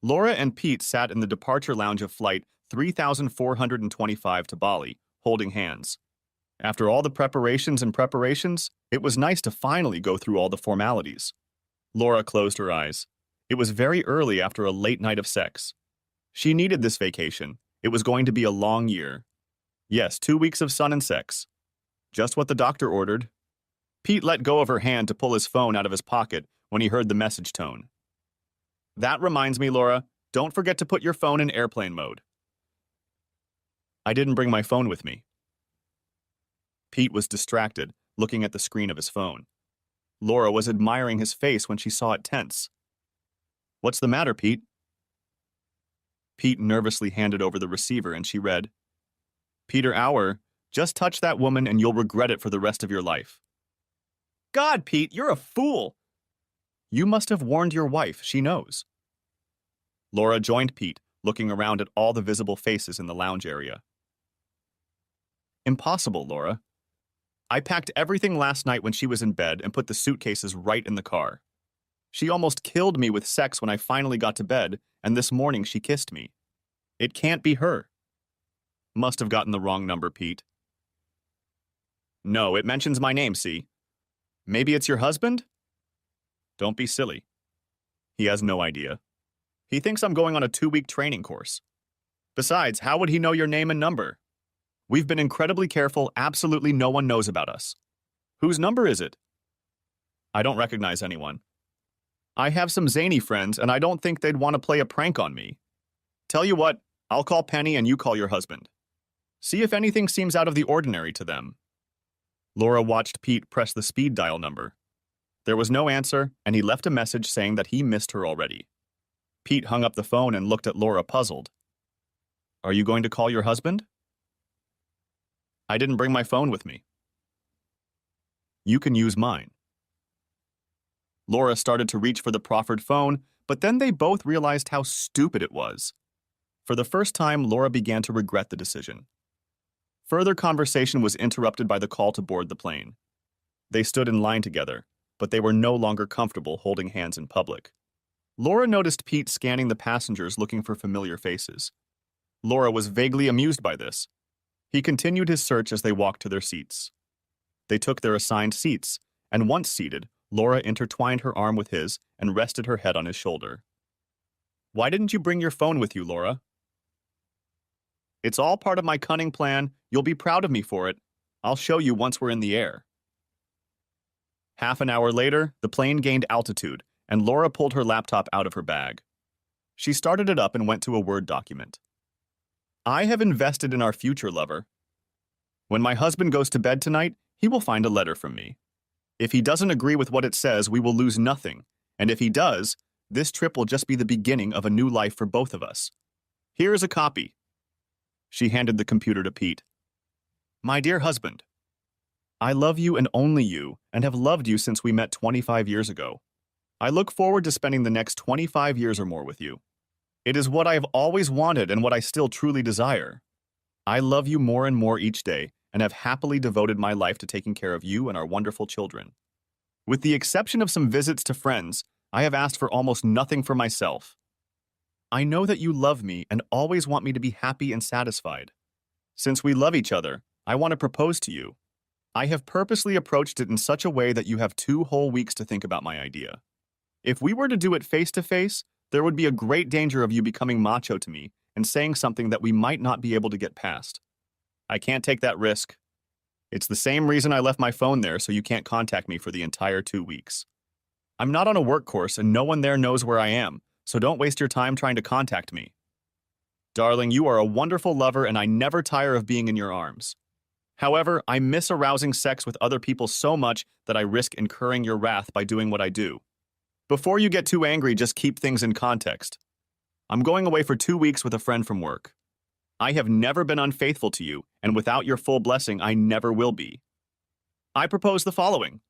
Laura and Pete sat in the departure lounge of Flight 3425 to Bali, holding hands. After all the preparations, it was nice to finally go through all the formalities. Laura closed her eyes. It was very early after a late night of sex. She needed this vacation. It was going to be a long year. Yes, 2 weeks of sun and sex. Just what the doctor ordered. Pete let go of her hand to pull his phone out of his pocket when he heard the message tone. That reminds me, Laura, don't forget to put your phone in airplane mode. I didn't bring my phone with me. Pete was distracted, looking at the screen of his phone. Laura was admiring his face when she saw it tense. What's the matter, Pete? Pete nervously handed over the receiver and she read, Peter Auer, just touch that woman and you'll regret it for the rest of your life. God, Pete, you're a fool! You must have warned your wife, she knows. Laura joined Pete, looking around at all the visible faces in the lounge area. Impossible, Laura. I packed everything last night when she was in bed and put the suitcases right in the car. She almost killed me with sex when I finally got to bed, and this morning she kissed me. It can't be her. Must have gotten the wrong number, Pete. No, it mentions my name, see? Maybe it's your husband? Don't be silly. He has no idea. He thinks I'm going on a 2-week training course. Besides, how would he know your name and number? We've been incredibly careful, absolutely no one knows about us. Whose number is it? I don't recognize anyone. I have some zany friends, and I don't think they'd want to play a prank on me. Tell you what, I'll call Penny and you call your husband. See if anything seems out of the ordinary to them. Laura watched Pete press the speed dial number. There was no answer, and he left a message saying that he missed her already. Pete hung up the phone and looked at Laura puzzled. Are you going to call your husband? I didn't bring my phone with me. You can use mine. Laura started to reach for the proffered phone, but then they both realized how stupid it was. For the first time, Laura began to regret the decision. Further conversation was interrupted by the call to board the plane. They stood in line together, but they were no longer comfortable holding hands in public. Laura noticed Pete scanning the passengers looking for familiar faces. Laura was vaguely amused by this. He continued his search as they walked to their seats. They took their assigned seats, and once seated, Laura intertwined her arm with his and rested her head on his shoulder. Why didn't you bring your phone with you, Laura? It's all part of my cunning plan. You'll be proud of me for it. I'll show you once we're in the air. Half an hour later, the plane gained altitude, and Laura pulled her laptop out of her bag. She started it up and went to a Word document. I have invested in our future, lover. When my husband goes to bed tonight, he will find a letter from me. If he doesn't agree with what it says, we will lose nothing, and if he does, this trip will just be the beginning of a new life for both of us. Here is a copy. She handed the computer to Pete. My dear husband, I love you and only you, and have loved you since we met 25 years ago. I look forward to spending the next 25 years or more with you. It is what I have always wanted and what I still truly desire. I love you more and more each day and have happily devoted my life to taking care of you and our wonderful children. With the exception of some visits to friends, I have asked for almost nothing for myself. I know that you love me and always want me to be happy and satisfied. Since we love each other, I want to propose to you. I have purposely approached it in such a way that you have 2 whole weeks to think about my idea. If we were to do it face to face, there would be a great danger of you becoming macho to me and saying something that we might not be able to get past. I can't take that risk. It's the same reason I left my phone there so you can't contact me for the entire 2 weeks. I'm not on a work course and no one there knows where I am, so don't waste your time trying to contact me. Darling, you are a wonderful lover and I never tire of being in your arms. However, I miss arousing sex with other people so much that I risk incurring your wrath by doing what I do. Before you get too angry, just keep things in context. I'm going away for 2 weeks with a friend from work. I have never been unfaithful to you, and without your full blessing, I never will be. I propose the following.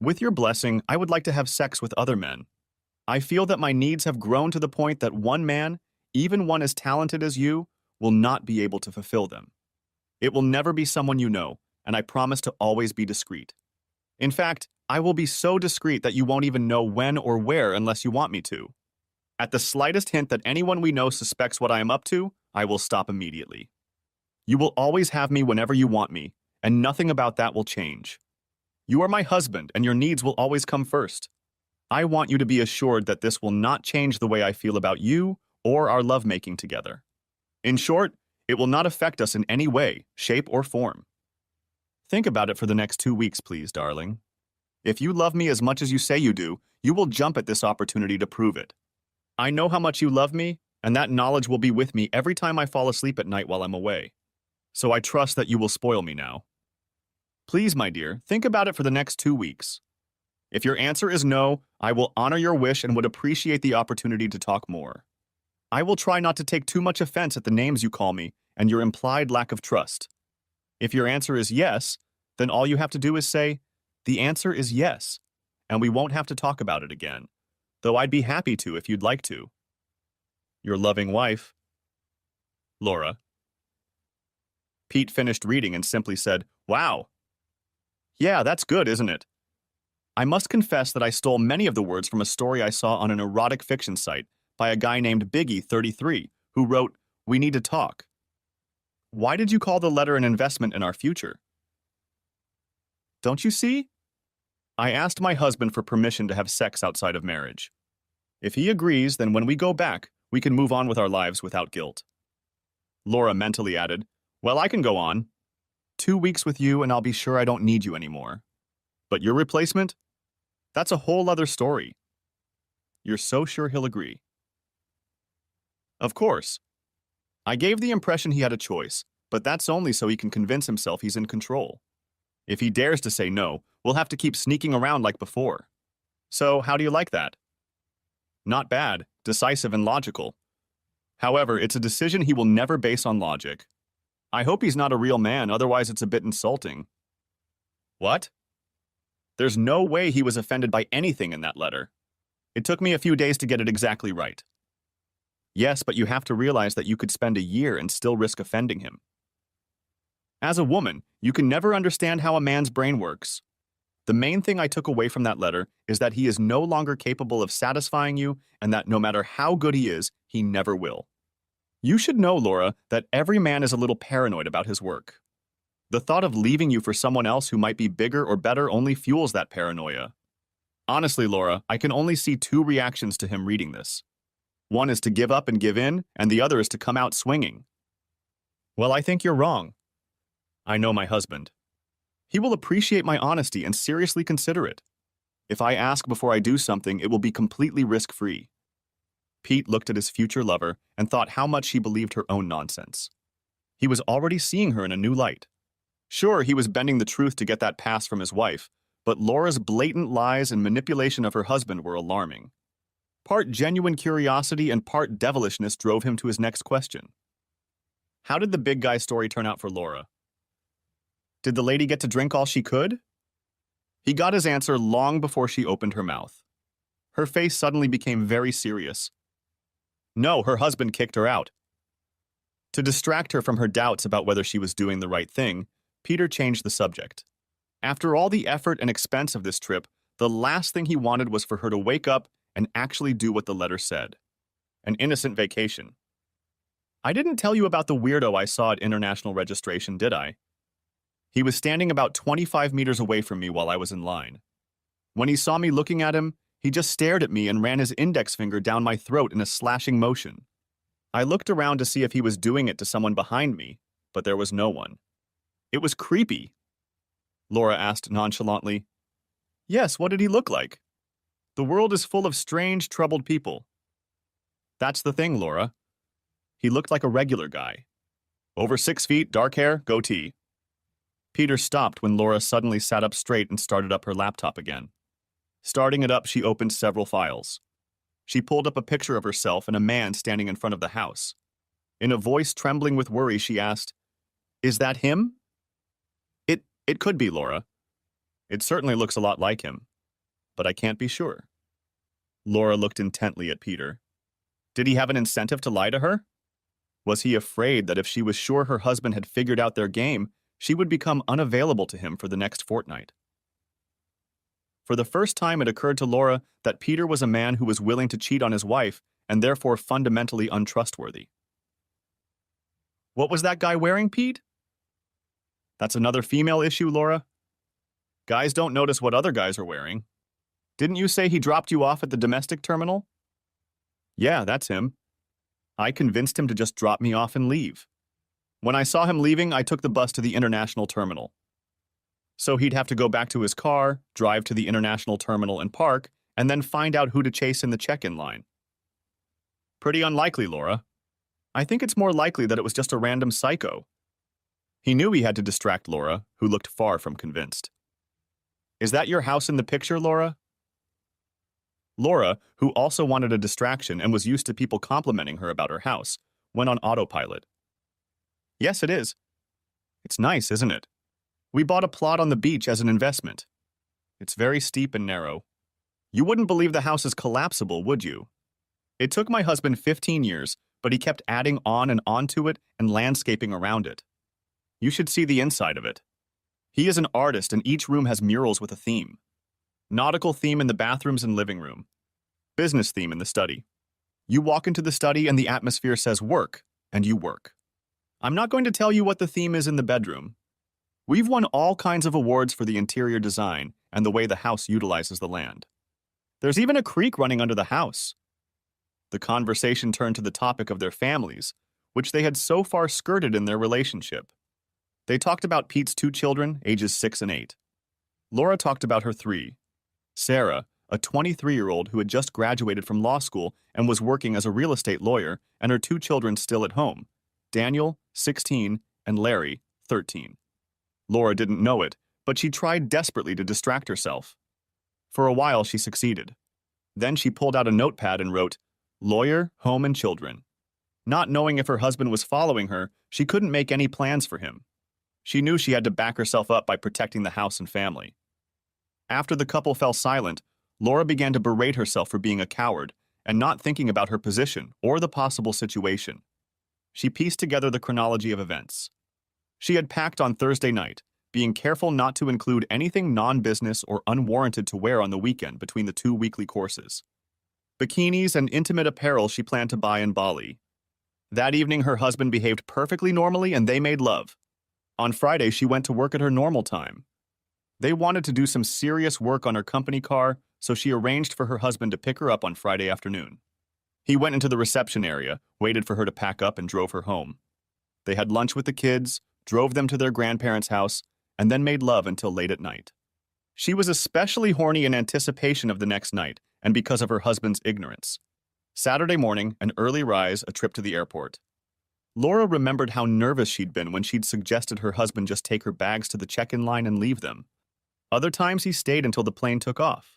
With your blessing, I would like to have sex with other men. I feel that my needs have grown to the point that one man, even one as talented as you, will not be able to fulfill them. It will never be someone you know, and I promise to always be discreet. In fact, I will be so discreet that you won't even know when or where unless you want me to. At the slightest hint that anyone we know suspects what I am up to, I will stop immediately. You will always have me whenever you want me, and nothing about that will change. You are my husband, and your needs will always come first. I want you to be assured that this will not change the way I feel about you or our lovemaking together. In short, it will not affect us in any way, shape, or form. Think about it for the next 2 weeks, please, darling. If you love me as much as you say you do, you will jump at this opportunity to prove it. I know how much you love me, and that knowledge will be with me every time I fall asleep at night while I'm away. So I trust that you will spoil me now. Please, my dear, think about it for the next 2 weeks. If your answer is no, I will honor your wish and would appreciate the opportunity to talk more. I will try not to take too much offense at the names you call me and your implied lack of trust. If your answer is yes, then all you have to do is say, "The answer is yes," and we won't have to talk about it again, though I'd be happy to if you'd like to. Your loving wife, Laura. Pete finished reading and simply said, "Wow. Yeah, that's good, isn't it?" I must confess that I stole many of the words from a story I saw on an erotic fiction site by a guy named Biggie33, who wrote, "We need to talk." Why did you call the letter an investment in our future? Don't you see? I asked my husband for permission to have sex outside of marriage. If he agrees, then when we go back, we can move on with our lives without guilt. Laura mentally added, "Well, I can go on. 2 weeks with you and I'll be sure I don't need you anymore. But your replacement? That's a whole other story. You're so sure he'll agree." Of course. I gave the impression he had a choice, but that's only so he can convince himself he's in control. If he dares to say no, we'll have to keep sneaking around like before. So, how do you like that? Not bad, decisive and logical. However, it's a decision he will never base on logic. I hope he's not a real man, otherwise it's a bit insulting. What? There's no way he was offended by anything in that letter. It took me a few days to get it exactly right. Yes, but you have to realize that you could spend a year and still risk offending him. As a woman, you can never understand how a man's brain works. The main thing I took away from that letter is that he is no longer capable of satisfying you and that no matter how good he is, he never will. You should know, Laura, that every man is a little paranoid about his work. The thought of leaving you for someone else who might be bigger or better only fuels that paranoia. Honestly, Laura, I can only see 2 reactions to him reading this. One is to give up and give in, and the other is to come out swinging. Well, I think you're wrong. I know my husband. He will appreciate my honesty and seriously consider it. If I ask before I do something, it will be completely risk-free. Pete looked at his future lover and thought how much she believed her own nonsense. He was already seeing her in a new light. Sure, he was bending the truth to get that pass from his wife, but Laura's blatant lies and manipulation of her husband were alarming. Part genuine curiosity and part devilishness drove him to his next question. How did the big guy story turn out for Laura? Did the lady get to drink all she could? He got his answer long before she opened her mouth. Her face suddenly became very serious. No, her husband kicked her out. To distract her from her doubts about whether she was doing the right thing, Peter changed the subject. After all the effort and expense of this trip, the last thing he wanted was for her to wake up and actually do what the letter said. An innocent vacation. I didn't tell you about the weirdo I saw at international registration, did I? He was standing about 25 meters away from me while I was in line. When he saw me looking at him, he just stared at me and ran his index finger down my throat in a slashing motion. I looked around to see if he was doing it to someone behind me, but there was no one. It was creepy. Laura asked nonchalantly. Yes, what did he look like? The world is full of strange, troubled people. That's the thing, Laura. He looked like a regular guy. Over 6 feet, dark hair, goatee. Peter stopped when Laura suddenly sat up straight and started up her laptop again. Starting it up, she opened several files. She pulled up a picture of herself and a man standing in front of the house. In a voice trembling with worry, she asked, "Is that him?" It could be, Laura. It certainly looks a lot like him, but I can't be sure. Laura looked intently at Peter. Did he have an incentive to lie to her? Was he afraid that if she was sure her husband had figured out their game, she would become unavailable to him for the next fortnight? For the first time, it occurred to Laura that Peter was a man who was willing to cheat on his wife and therefore fundamentally untrustworthy. What was that guy wearing, Pete? That's another female issue, Laura. Guys don't notice what other guys are wearing. Didn't you say he dropped you off at the domestic terminal? Yeah, that's him. I convinced him to just drop me off and leave. When I saw him leaving, I took the bus to the international terminal. So he'd have to go back to his car, drive to the international terminal and park, and then find out who to chase in the check-in line. Pretty unlikely, Laura. I think it's more likely that it was just a random psycho. He knew he had to distract Laura, who looked far from convinced. Is that your house in the picture, Laura? Laura, who also wanted a distraction and was used to people complimenting her about her house, went on autopilot. Yes, it is. It's nice, isn't it? We bought a plot on the beach as an investment. It's very steep and narrow. You wouldn't believe the house is collapsible, would you? It took my husband 15 years, but he kept adding on and on to it and landscaping around it. You should see the inside of it. He is an artist, and each room has murals with a theme. Nautical theme in the bathrooms and living room. Business theme in the study. You walk into the study and the atmosphere says work, and you work. I'm not going to tell you what the theme is in the bedroom. We've won all kinds of awards for the interior design and the way the house utilizes the land. There's even a creek running under the house. The conversation turned to the topic of their families, which they had so far skirted in their relationship. They talked about Pete's 2 children, ages 6 and 8. Laura talked about her 3. Sarah, a 23-year-old who had just graduated from law school and was working as a real estate lawyer, and her 2 children still at home, Daniel, 16, and Larry, 13. Laura didn't know it, but she tried desperately to distract herself. For a while, she succeeded. Then she pulled out a notepad and wrote, "Lawyer, home, and children." Not knowing if her husband was following her, she couldn't make any plans for him. She knew she had to back herself up by protecting the house and family. After the couple fell silent, Laura began to berate herself for being a coward and not thinking about her position or the possible situation. She pieced together the chronology of events. She had packed on Thursday night, being careful not to include anything non-business or unwarranted to wear on the weekend between the 2 weekly courses. Bikinis and intimate apparel she planned to buy in Bali. That evening, her husband behaved perfectly normally and they made love. On Friday, she went to work at her normal time. They wanted to do some serious work on her company car, so she arranged for her husband to pick her up on Friday afternoon. He went into the reception area, waited for her to pack up, and drove her home. They had lunch with the kids, drove them to their grandparents' house, and then made love until late at night. She was especially horny in anticipation of the next night, and because of her husband's ignorance. Saturday morning, an early rise, a trip to the airport. Laura remembered how nervous she'd been when she'd suggested her husband just take her bags to the check-in line and leave them. Other times he stayed until the plane took off.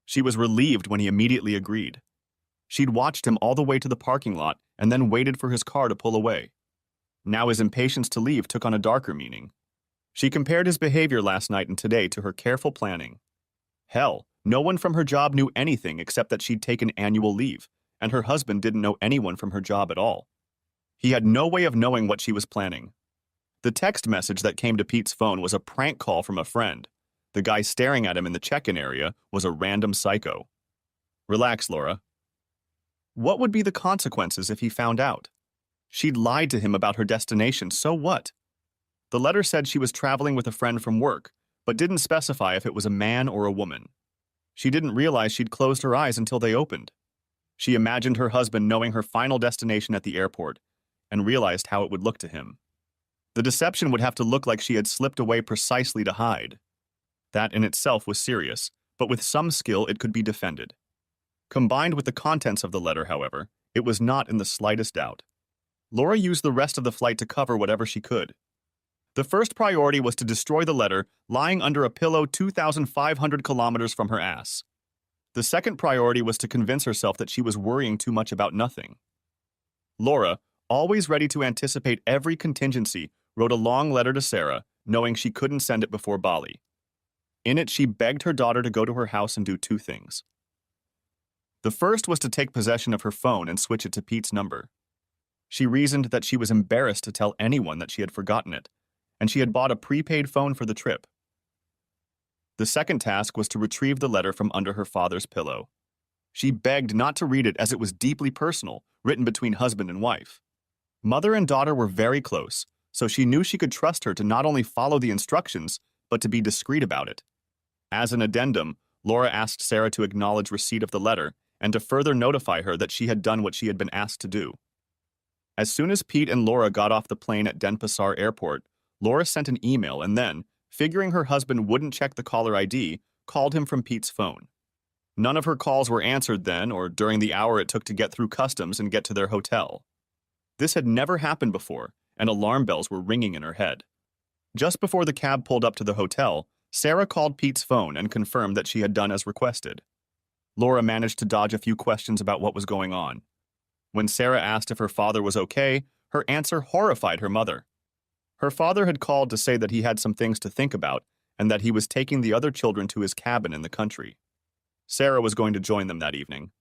She was relieved when he immediately agreed. She'd watched him all the way to the parking lot and then waited for his car to pull away. Now his impatience to leave took on a darker meaning. She compared his behavior last night and today to her careful planning. Hell, no one from her job knew anything except that she'd taken annual leave, and her husband didn't know anyone from her job at all. He had no way of knowing what she was planning. The text message that came to Pete's phone was a prank call from a friend. The guy staring at him in the check-in area was a random psycho. Relax, Laura. What would be the consequences if he found out? She'd lied to him about her destination, so what? The letter said she was traveling with a friend from work, but didn't specify if it was a man or a woman. She didn't realize she'd closed her eyes until they opened. She imagined her husband knowing her final destination at the airport, and realized how it would look to him. The deception would have to look like she had slipped away precisely to hide. That in itself was serious, but with some skill it could be defended. Combined with the contents of the letter, however, it was not in the slightest doubt. Laura used the rest of the flight to cover whatever she could. The first priority was to destroy the letter lying under a pillow 2,500 kilometers from her ass. The second priority was to convince herself that she was worrying too much about nothing. Laura, always ready to anticipate every contingency, wrote a long letter to Sarah, knowing she couldn't send it before Bali. In it, she begged her daughter to go to her house and do 2 things. The first was to take possession of her phone and switch it to Pete's number. She reasoned that she was embarrassed to tell anyone that she had forgotten it, and she had bought a prepaid phone for the trip. The second task was to retrieve the letter from under her father's pillow. She begged not to read it as it was deeply personal, written between husband and wife. Mother and daughter were very close, so she knew she could trust her to not only follow the instructions, but to be discreet about it. As an addendum, Laura asked Sarah to acknowledge receipt of the letter and to further notify her that she had done what she had been asked to do. As soon as Pete and Laura got off the plane at Denpasar Airport, Laura sent an email and then, figuring her husband wouldn't check the caller ID, called him from Pete's phone. None of her calls were answered then or during the hour it took to get through customs and get to their hotel. This had never happened before, and alarm bells were ringing in her head. Just before the cab pulled up to the hotel, Sarah called Pete's phone and confirmed that she had done as requested. Laura managed to dodge a few questions about what was going on. When Sarah asked if her father was okay, her answer horrified her mother. Her father had called to say that he had some things to think about and that he was taking the other children to his cabin in the country. Sarah was going to join them that evening.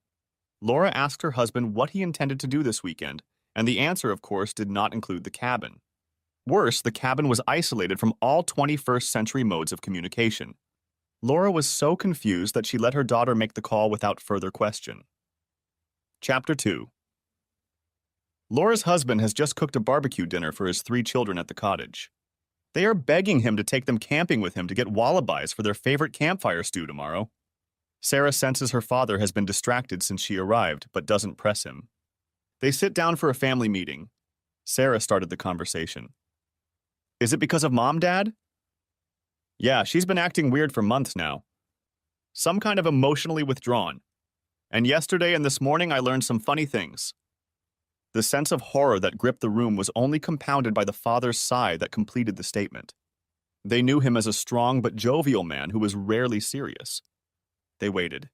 Laura asked her husband what he intended to do this weekend, and the answer, of course, did not include the cabin. Worse, the cabin was isolated from all 21st century modes of communication. Laura was so confused that she let her daughter make the call without further question. Chapter 2. Laura's husband has just cooked a barbecue dinner for his 3 children at the cottage. They are begging him to take them camping with him to get wallabies for their favorite campfire stew tomorrow. Sarah senses her father has been distracted since she arrived, but doesn't press him. They sit down for a family meeting. Sarah started the conversation. Is it because of Mom, Dad? Yeah, she's been acting weird for months now. Some kind of emotionally withdrawn. And yesterday and this morning I learned some funny things. The sense of horror that gripped the room was only compounded by the father's sigh that completed the statement. They knew him as a strong but jovial man who was rarely serious. They waited.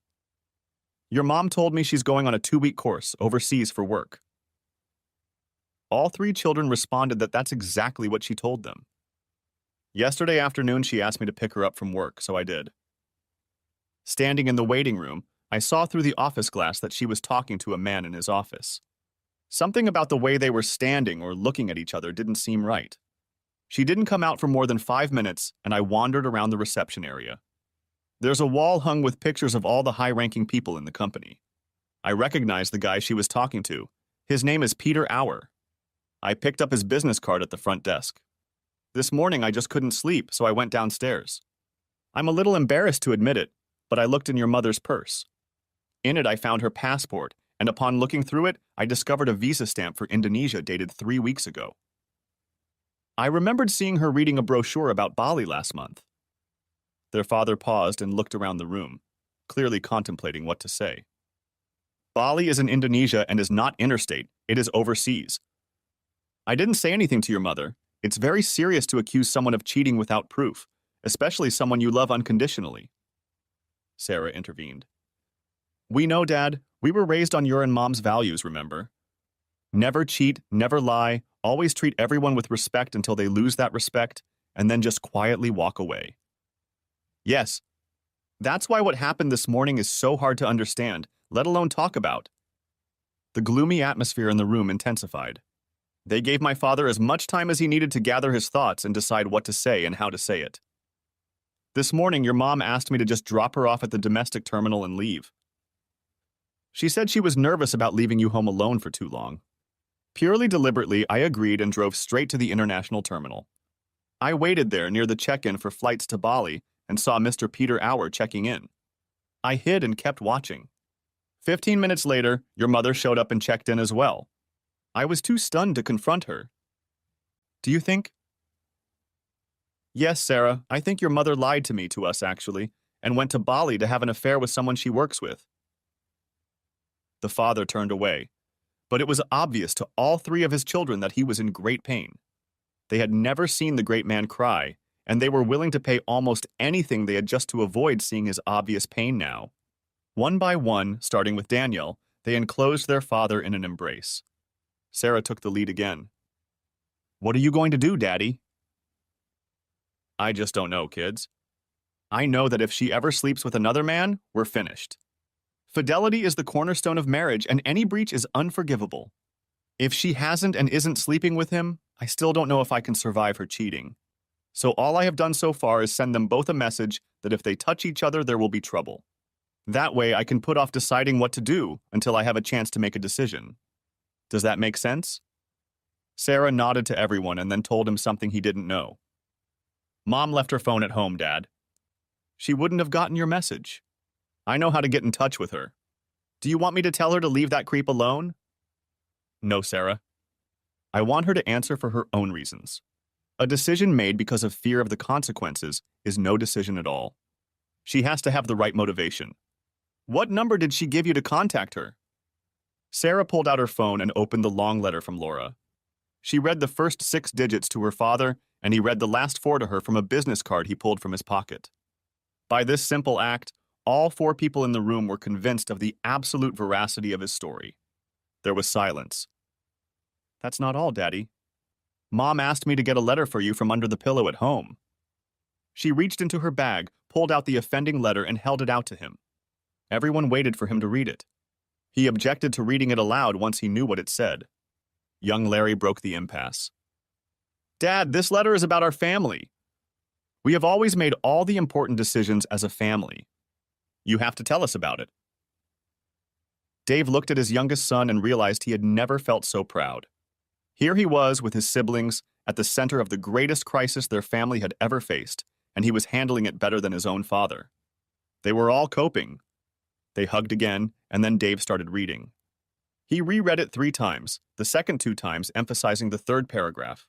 Your mom told me she's going on a 2-week course overseas for work. All 3 children responded that that's exactly what she told them. Yesterday afternoon, she asked me to pick her up from work, so I did. Standing in the waiting room, I saw through the office glass that she was talking to a man in his office. Something about the way they were standing or looking at each other didn't seem right. She didn't come out for more than 5 minutes, and I wandered around the reception area. There's a wall hung with pictures of all the high-ranking people in the company. I recognized the guy she was talking to. His name is Peter Auer. I picked up his business card at the front desk. This morning I just couldn't sleep, so I went downstairs. I'm a little embarrassed to admit it, but I looked in your mother's purse. In it I found her passport, and upon looking through it, I discovered a visa stamp for Indonesia dated 3 weeks ago. I remembered seeing her reading a brochure about Bali last month. Their father paused and looked around the room, clearly contemplating what to say. Bali is in Indonesia and is not interstate, it is overseas. I didn't say anything to your mother. It's very serious to accuse someone of cheating without proof, especially someone you love unconditionally. Sarah intervened. We know, Dad. We were raised on your and Mom's values, remember? Never cheat, never lie, always treat everyone with respect until they lose that respect, and then just quietly walk away. Yes. That's why what happened this morning is so hard to understand, let alone talk about. The gloomy atmosphere in the room intensified. They gave my father as much time as he needed to gather his thoughts and decide what to say and how to say it. This morning, your mom asked me to just drop her off at the domestic terminal and leave. She said she was nervous about leaving you home alone for too long. Purely deliberately, I agreed and drove straight to the international terminal. I waited there near the check-in for flights to Bali and saw Mr. Peter Auer checking in. I hid and kept watching. 15 minutes later, your mother showed up and checked in as well. I was too stunned to confront her. Do you think? Yes, Sarah, I think your mother lied to us actually, and went to Bali to have an affair with someone she works with. The father turned away, but it was obvious to all 3 of his children that he was in great pain. They had never seen the great man cry, and they were willing to pay almost anything they had just to avoid seeing his obvious pain now. One by one, starting with Daniel, they enclosed their father in an embrace. Sarah took the lead again. What are you going to do, Daddy? I just don't know, kids. I know that if she ever sleeps with another man, we're finished. Fidelity is the cornerstone of marriage, and any breach is unforgivable. If she hasn't and isn't sleeping with him, I still don't know if I can survive her cheating. So all I have done so far is send them both a message that if they touch each other, there will be trouble. That way I can put off deciding what to do until I have a chance to make a decision. Does that make sense? Sarah nodded to everyone and then told him something he didn't know. Mom left her phone at home, Dad. She wouldn't have gotten your message. I know how to get in touch with her. Do you want me to tell her to leave that creep alone? No, Sarah. I want her to answer for her own reasons. A decision made because of fear of the consequences is no decision at all. She has to have the right motivation. What number did she give you to contact her? Sarah pulled out her phone and opened the long letter from Laura. She read the first 6 digits to her father, and he read the last 4 to her from a business card he pulled from his pocket. By this simple act, all 4 people in the room were convinced of the absolute veracity of his story. There was silence. That's not all, Daddy. Mom asked me to get a letter for you from under the pillow at home. She reached into her bag, pulled out the offending letter, and held it out to him. Everyone waited for him to read it. He objected to reading it aloud once he knew what it said. Young Larry broke the impasse. Dad, this letter is about our family. We have always made all the important decisions as a family. You have to tell us about it. Dave looked at his youngest son and realized he had never felt so proud. Here he was with his siblings at the center of the greatest crisis their family had ever faced, and he was handling it better than his own father. They were all coping. They hugged again, and then Dave started reading. He reread it 3 times, the second 2 times emphasizing the 3rd paragraph.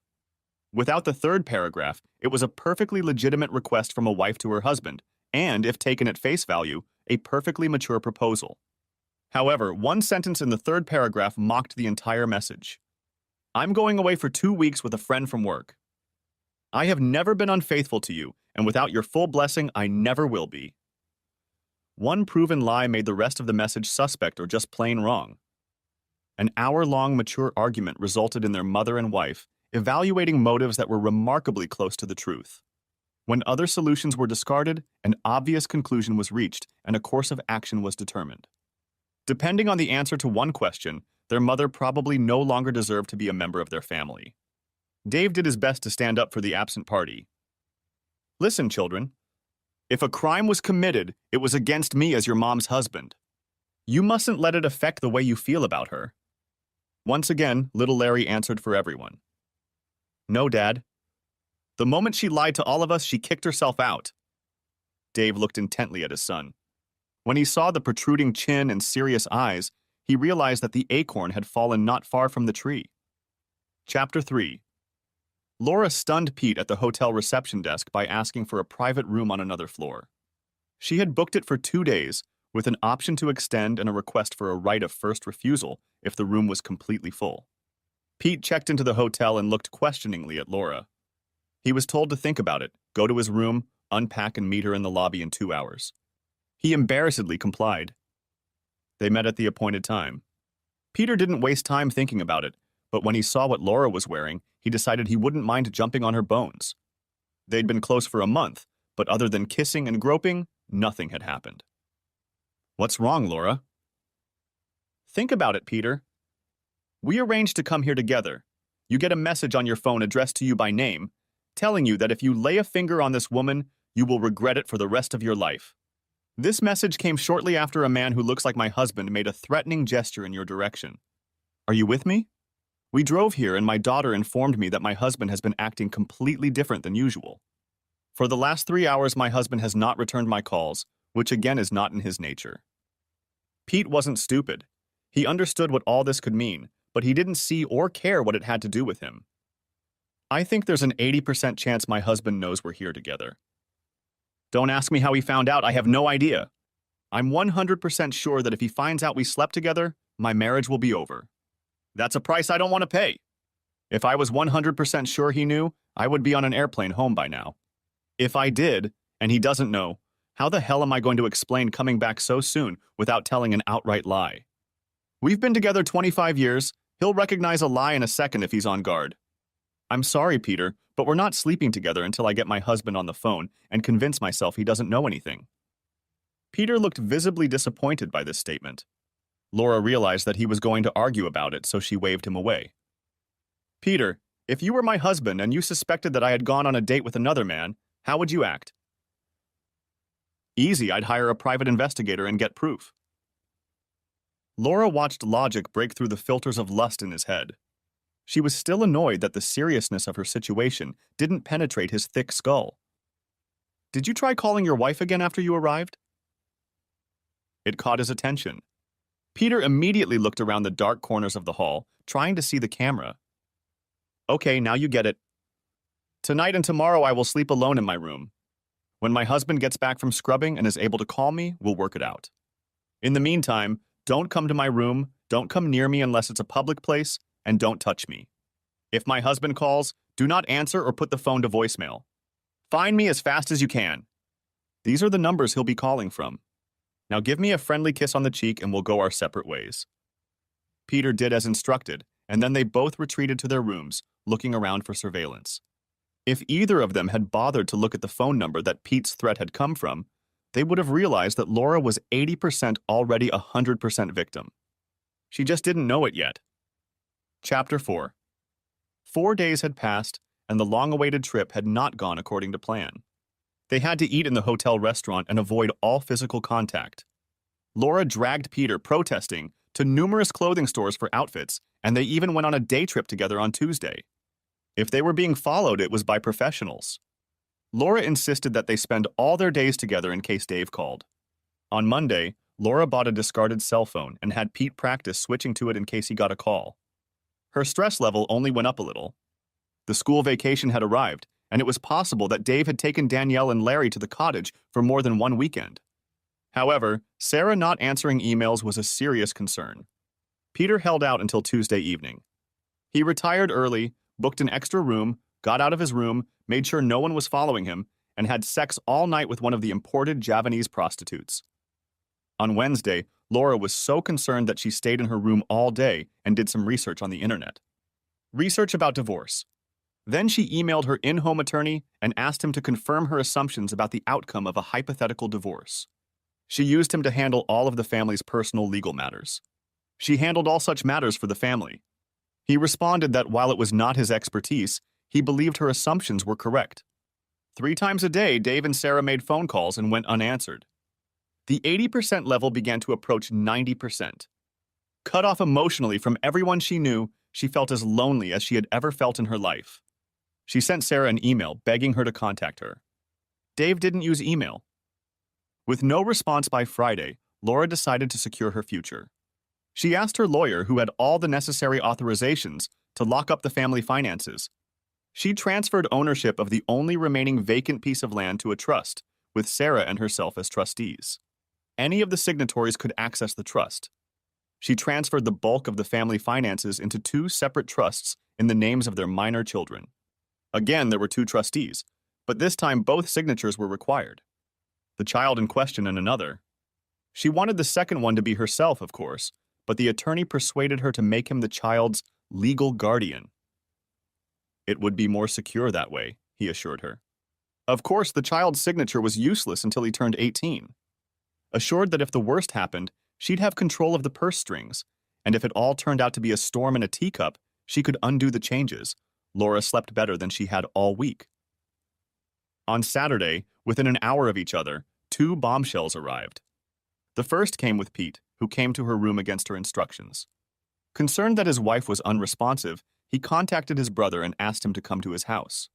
Without the 3rd paragraph, it was a perfectly legitimate request from a wife to her husband, and, if taken at face value, a perfectly mature proposal. However, one sentence in the 3rd paragraph mocked the entire message. I'm going away for 2 weeks with a friend from work. I have never been unfaithful to you, and without your full blessing, I never will be. One proven lie made the rest of the message suspect or just plain wrong. An hour-long mature argument resulted in their mother and wife evaluating motives that were remarkably close to the truth. When other solutions were discarded, an obvious conclusion was reached and a course of action was determined. Depending on the answer to one question, their mother probably no longer deserved to be a member of their family. Dave did his best to stand up for the absent party. Listen, children. If a crime was committed, it was against me as your mom's husband. You mustn't let it affect the way you feel about her. Once again, little Larry answered for everyone. No, Dad. The moment she lied to all of us, she kicked herself out. Dave looked intently at his son. When he saw the protruding chin and serious eyes, he realized that the acorn had fallen not far from the tree. Chapter 3. Laura stunned Pete at the hotel reception desk by asking for a private room on another floor. She had booked it for 2 days, with an option to extend and a request for a right of first refusal if the room was completely full. Pete checked into the hotel and looked questioningly at Laura. He was told to think about it, go to his room, unpack and meet her in the lobby in 2 hours. He embarrassedly complied. They met at the appointed time. Peter didn't waste time thinking about it, but when he saw what Laura was wearing, he decided he wouldn't mind jumping on her bones. They'd been close for a month, but other than kissing and groping, nothing had happened. What's wrong, Laura? Think about it, Peter. We arranged to come here together. You get a message on your phone addressed to you by name, telling you that if you lay a finger on this woman, you will regret it for the rest of your life. This message came shortly after a man who looks like my husband made a threatening gesture in your direction. Are you with me? We drove here and my daughter informed me that my husband has been acting completely different than usual. For the last 3 hours, my husband has not returned my calls, which again is not in his nature. Pete wasn't stupid. He understood what all this could mean, but he didn't see or care what it had to do with him. I think there's an 80% chance my husband knows we're here together. Don't ask me how he found out, I have no idea. I'm 100% sure that if he finds out we slept together, my marriage will be over. That's a price I don't want to pay. If I was 100% sure he knew, I would be on an airplane home by now. If I did, and he doesn't know, how the hell am I going to explain coming back so soon without telling an outright lie? We've been together 25 years, he'll recognize a lie in a second if he's on guard. I'm sorry, Peter, but we're not sleeping together until I get my husband on the phone and convince myself he doesn't know anything. Peter looked visibly disappointed by this statement. Laura realized that he was going to argue about it, so she waved him away. Peter, if you were my husband and you suspected that I had gone on a date with another man, how would you act? Easy, I'd hire a private investigator and get proof. Laura watched logic break through the filters of lust in his head. She was still annoyed that the seriousness of her situation didn't penetrate his thick skull. Did you try calling your wife again after you arrived? It caught his attention. Peter immediately looked around the dark corners of the hall, trying to see the camera. Okay, now you get it. Tonight and tomorrow I will sleep alone in my room. When my husband gets back from scrubbing and is able to call me, we'll work it out. In the meantime, don't come to my room, don't come near me unless it's a public place, and don't touch me. If my husband calls, do not answer or put the phone to voicemail. Find me as fast as you can. These are the numbers he'll be calling from. Now give me a friendly kiss on the cheek and we'll go our separate ways. Peter did as instructed, and then they both retreated to their rooms, looking around for surveillance. If either of them had bothered to look at the phone number that Pete's threat had come from, they would have realized that Laura was 80% already 100% victim. She just didn't know it yet. Chapter 4. 4 days had passed, and the long-awaited trip had not gone according to plan. They had to eat in the hotel restaurant and avoid all physical contact. Laura dragged Peter, protesting, to numerous clothing stores for outfits, and they even went on a day trip together on Tuesday. If they were being followed, it was by professionals. Laura insisted that they spend all their days together in case Dave called. On Monday, Laura bought a discarded cell phone and had Pete practice switching to it in case he got a call. Her stress level only went up a little. The school vacation had arrived, and it was possible that Dave had taken Danielle and Larry to the cottage for more than one weekend. However, Sarah not answering emails was a serious concern. Peter held out until Tuesday evening. He retired early, booked an extra room, got out of his room, made sure no one was following him, and had sex all night with one of the imported Javanese prostitutes. On Wednesday, Laura was so concerned that she stayed in her room all day and did some research on the internet. Research about divorce. Then she emailed her in-home attorney and asked him to confirm her assumptions about the outcome of a hypothetical divorce. She used him to handle all of the family's personal legal matters. She handled all such matters for the family. He responded that while it was not his expertise, he believed her assumptions were correct. 3 times a day, Dave and Sarah made phone calls and went unanswered. The 80% level began to approach 90%. Cut off emotionally from everyone she knew, she felt as lonely as she had ever felt in her life. She sent Sarah an email begging her to contact her. Dave didn't use email. With no response by Friday, Laura decided to secure her future. She asked her lawyer, who had all the necessary authorizations, to lock up the family finances. She transferred ownership of the only remaining vacant piece of land to a trust, with Sarah and herself as trustees. Any of the signatories could access the trust. She transferred the bulk of the family finances into 2 separate trusts in the names of their minor children. Again, there were 2 trustees, but this time both signatures were required. The child in question and another. She wanted the second one to be herself, of course, but the attorney persuaded her to make him the child's legal guardian. It would be more secure that way, he assured her. Of course, the child's signature was useless until he turned 18. Assured that if the worst happened, she'd have control of the purse strings, and if it all turned out to be a storm in a teacup, she could undo the changes. Laura slept better than she had all week. On Saturday, within an hour of each other, 2 bombshells arrived. The first came with Pete, who came to her room against her instructions. Concerned that his wife was unresponsive, he contacted his brother and asked him to come to his house.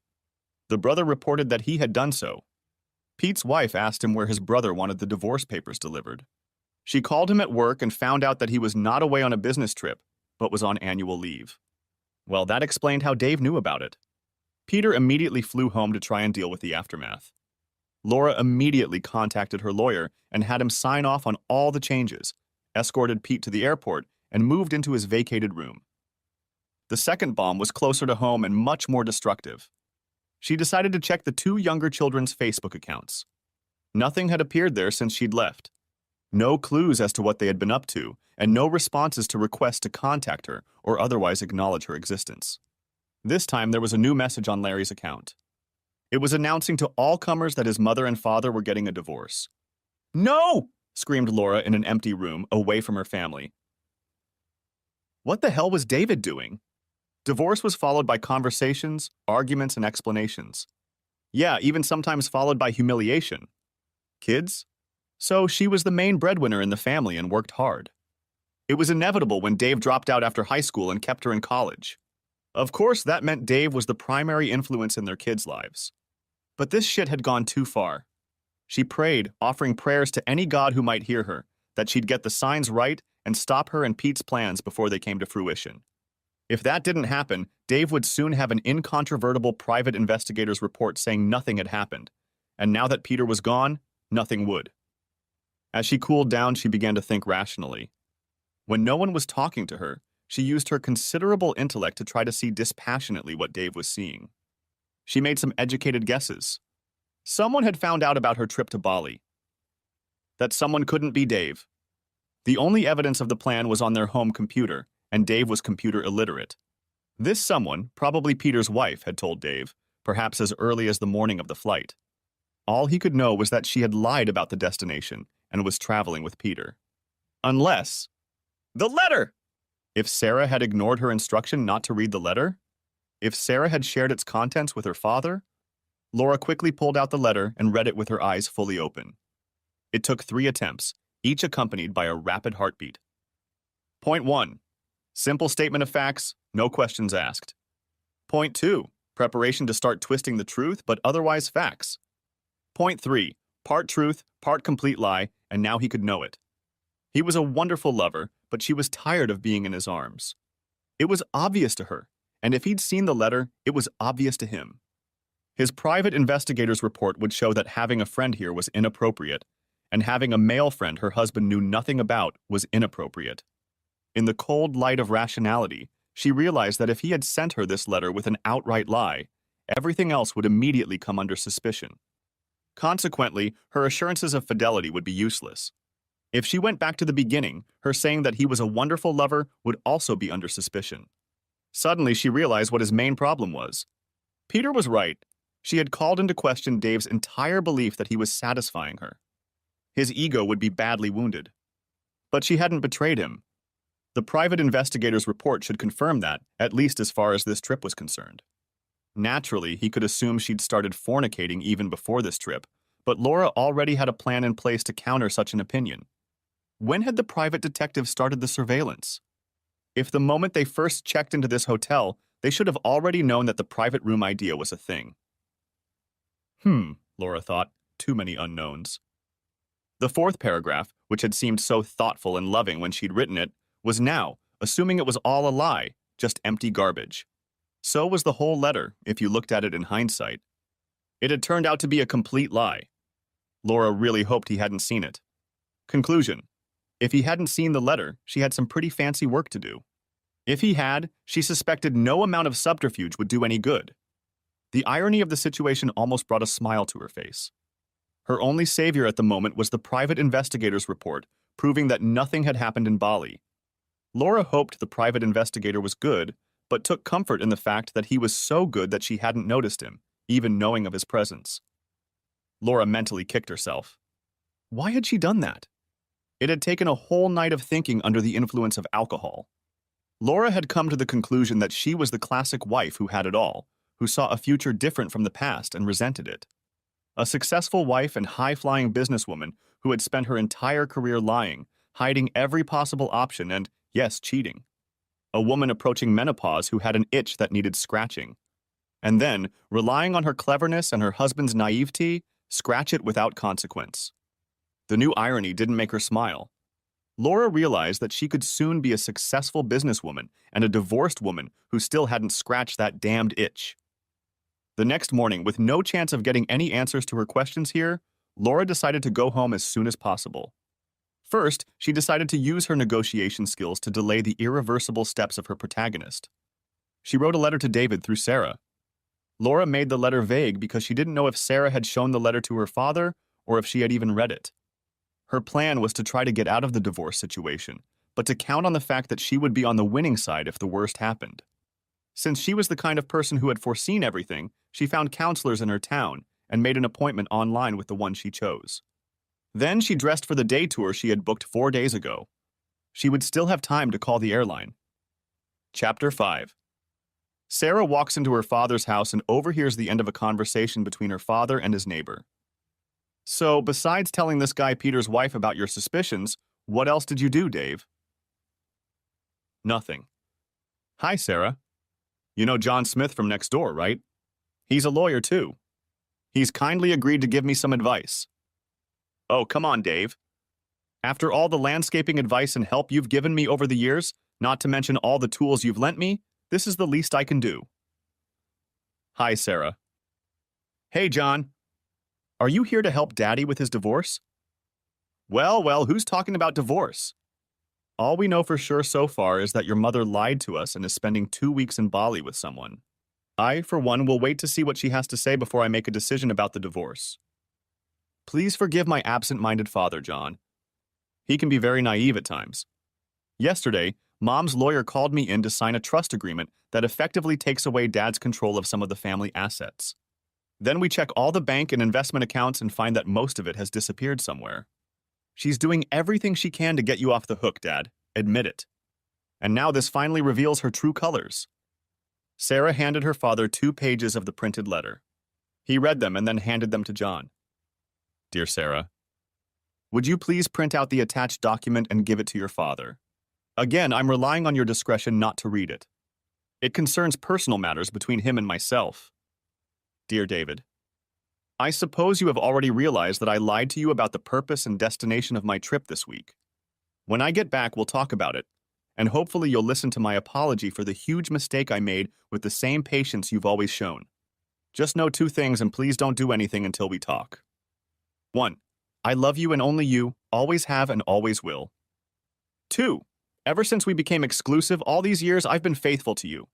The brother reported that he had done so. Pete's wife asked him where his brother wanted the divorce papers delivered. She called him at work and found out that he was not away on a business trip, but was on annual leave. Well, that explained how Dave knew about it. Peter immediately flew home to try and deal with the aftermath. Laura immediately contacted her lawyer and had him sign off on all the changes, escorted Pete to the airport, and moved into his vacated room. The second bomb was closer to home and much more destructive. She decided to check the 2 younger children's Facebook accounts. Nothing had appeared there since she'd left. No clues as to what they had been up to, and no responses to requests to contact her or otherwise acknowledge her existence. This time there was a new message on Larry's account. It was announcing to all comers that his mother and father were getting a divorce. "No!" screamed Laura in an empty room, away from her family. What the hell was David doing? Divorce was followed by conversations, arguments, and explanations. Yeah, even sometimes followed by humiliation. Kids? So she was the main breadwinner in the family and worked hard. It was inevitable when Dave dropped out after high school and kept her in college. Of course, that meant Dave was the primary influence in their kids' lives. But this shit had gone too far. She prayed, offering prayers to any god who might hear her, that she'd get the signs right and stop her and Pete's plans before they came to fruition. If that didn't happen, Dave would soon have an incontrovertible private investigator's report saying nothing had happened. And now that Peter was gone, nothing would. As she cooled down, she began to think rationally. When no one was talking to her, she used her considerable intellect to try to see dispassionately what Dave was seeing. She made some educated guesses. Someone had found out about her trip to Bali. That someone couldn't be Dave. The only evidence of the plan was on their home computer, and Dave was computer illiterate. This someone, probably Peter's wife, had told Dave, perhaps as early as the morning of the flight. All he could know was that she had lied about the destination and was traveling with Peter. Unless... The letter! If Sarah had ignored her instruction not to read the letter? If Sarah had shared its contents with her father? Laura quickly pulled out the letter and read it with her eyes fully open. It took 3 attempts, each accompanied by a rapid heartbeat. Point 1. Simple statement of facts, no questions asked. Point 2. Preparation to start twisting the truth, but otherwise facts. Point 3. Part truth, part complete lie, and now he could know it. He was a wonderful lover, but she was tired of being in his arms. It was obvious to her, and if he'd seen the letter, it was obvious to him. His private investigator's report would show that having a friend here was inappropriate, and having a male friend her husband knew nothing about was inappropriate. In the cold light of rationality, she realized that if he had sent her this letter with an outright lie, everything else would immediately come under suspicion. Consequently, her assurances of fidelity would be useless. If she went back to the beginning, her saying that he was a wonderful lover would also be under suspicion. Suddenly, she realized what his main problem was. Peter was right. She had called into question Dave's entire belief that he was satisfying her. His ego would be badly wounded. But she hadn't betrayed him. The private investigator's report should confirm that, at least as far as this trip was concerned. Naturally, he could assume she'd started fornicating even before this trip, but Laura already had a plan in place to counter such an opinion. When had the private detective started the surveillance? If the moment they first checked into this hotel, they should have already known that the private room idea was a thing. Laura thought, too many unknowns. The 4th paragraph, which had seemed so thoughtful and loving when she'd written it, was now, assuming it was all a lie, just empty garbage. So was the whole letter, if you looked at it in hindsight. It had turned out to be a complete lie. Laura really hoped he hadn't seen it. Conclusion. If he hadn't seen the letter, she had some pretty fancy work to do. If he had, she suspected no amount of subterfuge would do any good. The irony of the situation almost brought a smile to her face. Her only savior at the moment was the private investigator's report, proving that nothing had happened in Bali. Laura hoped the private investigator was good, but took comfort in the fact that he was so good that she hadn't noticed him, even knowing of his presence. Laura mentally kicked herself. Why had she done that? It had taken a whole night of thinking under the influence of alcohol. Laura had come to the conclusion that she was the classic wife who had it all, who saw a future different from the past and resented it. A successful wife and high-flying businesswoman who had spent her entire career lying, hiding every possible option and, yes, cheating. A woman approaching menopause who had an itch that needed scratching. And then, relying on her cleverness and her husband's naivety, scratch it without consequence. The new irony didn't make her smile. Laura realized that she could soon be a successful businesswoman and a divorced woman who still hadn't scratched that damned itch. The next morning, with no chance of getting any answers to her questions here, Laura decided to go home as soon as possible. First, she decided to use her negotiation skills to delay the irreversible steps of her protagonist. She wrote a letter to David through Sarah. Laura made the letter vague because she didn't know if Sarah had shown the letter to her father or if she had even read it. Her plan was to try to get out of the divorce situation, but to count on the fact that she would be on the winning side if the worst happened. Since she was the kind of person who had foreseen everything, she found counselors in her town and made an appointment online with the one she chose. Then she dressed for the day tour she had booked 4 days ago. She would still have time to call the airline. Chapter 5. Sarah walks into her father's house and overhears the end of a conversation between her father and his neighbor. So, besides telling this guy Peter's wife about your suspicions, what else did you do, Dave? Nothing. Hi, Sarah. You know John Smith from next door, right? He's a lawyer, too. He's kindly agreed to give me some advice. Oh, come on, Dave. After all the landscaping advice and help you've given me over the years, not to mention all the tools you've lent me, this is the least I can do. Hi, Sarah. Hey, John. Are you here to help Daddy with his divorce? Well, who's talking about divorce? All we know for sure so far is that your mother lied to us and is spending 2 weeks in Bali with someone. I, for one, will wait to see what she has to say before I make a decision about the divorce. Please forgive my absent-minded father, John. He can be very naive at times. Yesterday, Mom's lawyer called me in to sign a trust agreement that effectively takes away Dad's control of some of the family assets. Then we check all the bank and investment accounts and find that most of it has disappeared somewhere. She's doing everything she can to get you off the hook, Dad. Admit it. And now this finally reveals her true colors. Sarah handed her father 2 pages of the printed letter. He read them and then handed them to John. Dear Sarah, would you please print out the attached document and give it to your father? Again, I'm relying on your discretion not to read it. It concerns personal matters between him and myself. Dear David, I suppose you have already realized that I lied to you about the purpose and destination of my trip this week. When I get back, we'll talk about it, and hopefully you'll listen to my apology for the huge mistake I made with the same patience you've always shown. Just know 2 things and please don't do anything until we talk. 1. I love you and only you, always have and always will. 2. Ever since we became exclusive all these years, I've been faithful to you.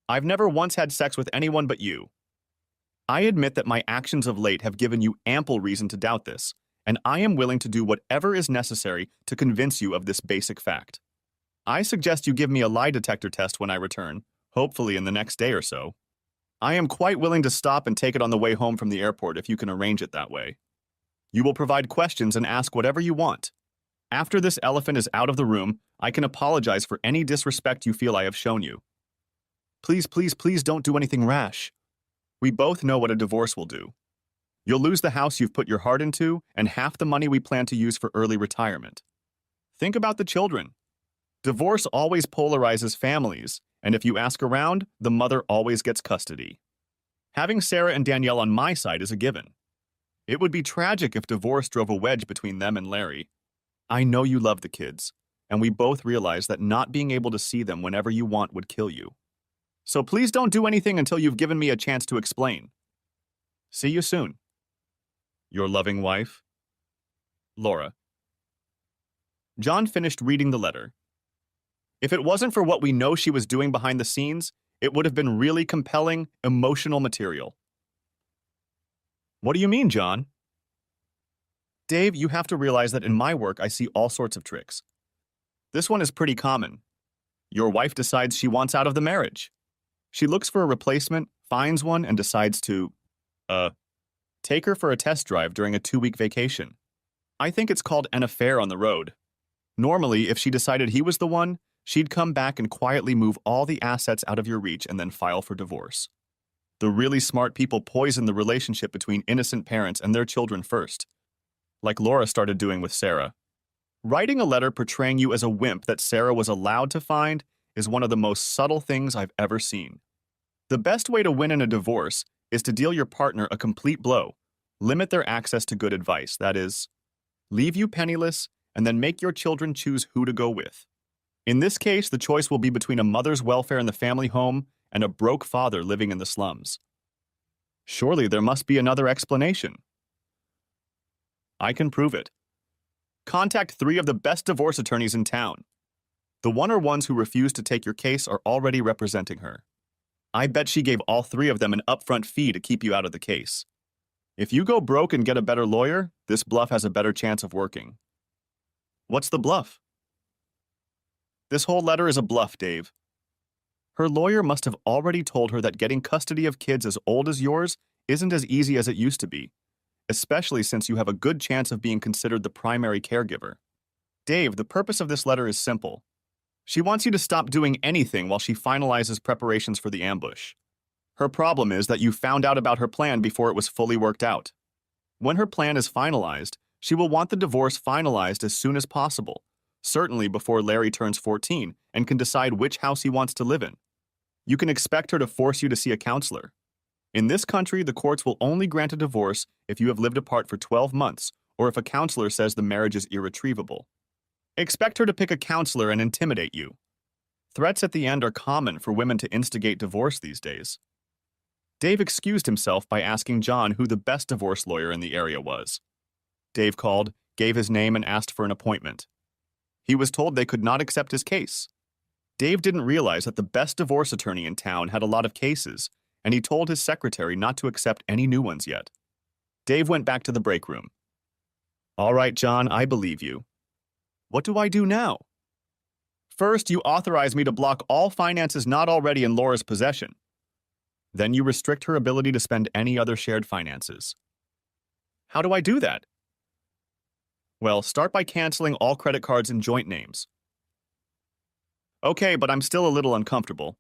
I've never once had sex with anyone but you. I admit that my actions of late have given you ample reason to doubt this, and I am willing to do whatever is necessary to convince you of this basic fact. I suggest you give me a lie detector test when I return, hopefully in the next day or so. I am quite willing to stop and take it on the way home from the airport if you can arrange it that way. You will provide questions and ask whatever you want. After this elephant is out of the room, I can apologize for any disrespect you feel I have shown you. Please don't do anything rash. We both know what a divorce will do. You'll lose the house you've put your heart into and half the money we plan to use for early retirement. Think about the children. Divorce always polarizes families, and if you ask around, the mother always gets custody. Having Sarah and Danielle on my side is a given. It would be tragic if divorce drove a wedge between them and Larry. I know you love the kids, and we both realize that not being able to see them whenever you want would kill you. So please don't do anything until you've given me a chance to explain. See you soon. Your loving wife, Laura. John finished reading the letter. If it wasn't for what we know she was doing behind the scenes, it would have been really compelling, emotional material. What do you mean, John? Dave, you have to realize that in my work I see all sorts of tricks. This one is pretty common. Your wife decides she wants out of the marriage. She looks for a replacement, finds one, and decides to, take her for a test drive during a 2-week vacation. I think it's called an affair on the road. Normally, if she decided he was the one, she'd come back and quietly move all the assets out of your reach and then file for divorce. The really smart people poison the relationship between innocent parents and their children first, like Laura started doing with Sarah. Writing a letter portraying you as a wimp that Sarah was allowed to find is one of the most subtle things I've ever seen. The best way to win in a divorce is to deal your partner a complete blow, limit their access to good advice, that is, leave you penniless, and then make your children choose who to go with. In this case, the choice will be between a mother's welfare in the family home and a broke father living in the slums. Surely there must be another explanation. I can prove it. Contact 3 of the best divorce attorneys in town. The one or ones who refuse to take your case are already representing her. I bet she gave all 3 of them an upfront fee to keep you out of the case. If you go broke and get a better lawyer, this bluff has a better chance of working. What's the bluff? This whole letter is a bluff, Dave. Her lawyer must have already told her that getting custody of kids as old as yours isn't as easy as it used to be, especially since you have a good chance of being considered the primary caregiver. Dave, the purpose of this letter is simple. She wants you to stop doing anything while she finalizes preparations for the ambush. Her problem is that you found out about her plan before it was fully worked out. When her plan is finalized, she will want the divorce finalized as soon as possible, certainly before Larry turns 14 and can decide which house he wants to live in. You can expect her to force you to see a counselor. In this country, the courts will only grant a divorce if you have lived apart for 12 months or if a counselor says the marriage is irretrievable. Expect her to pick a counselor and intimidate you. Threats at the end are common for women to instigate divorce these days. Dave excused himself by asking John who the best divorce lawyer in the area was. Dave called, gave his name, and asked for an appointment. He was told they could not accept his case. Dave didn't realize that the best divorce attorney in town had a lot of cases, and he told his secretary not to accept any new ones yet. Dave went back to the break room. All right, John, I believe you. What do I do now? First, you authorize me to block all finances not already in Laura's possession. Then you restrict her ability to spend any other shared finances. How do I do that? Well, start by canceling all credit cards in joint names. Okay, but I'm still a little uncomfortable.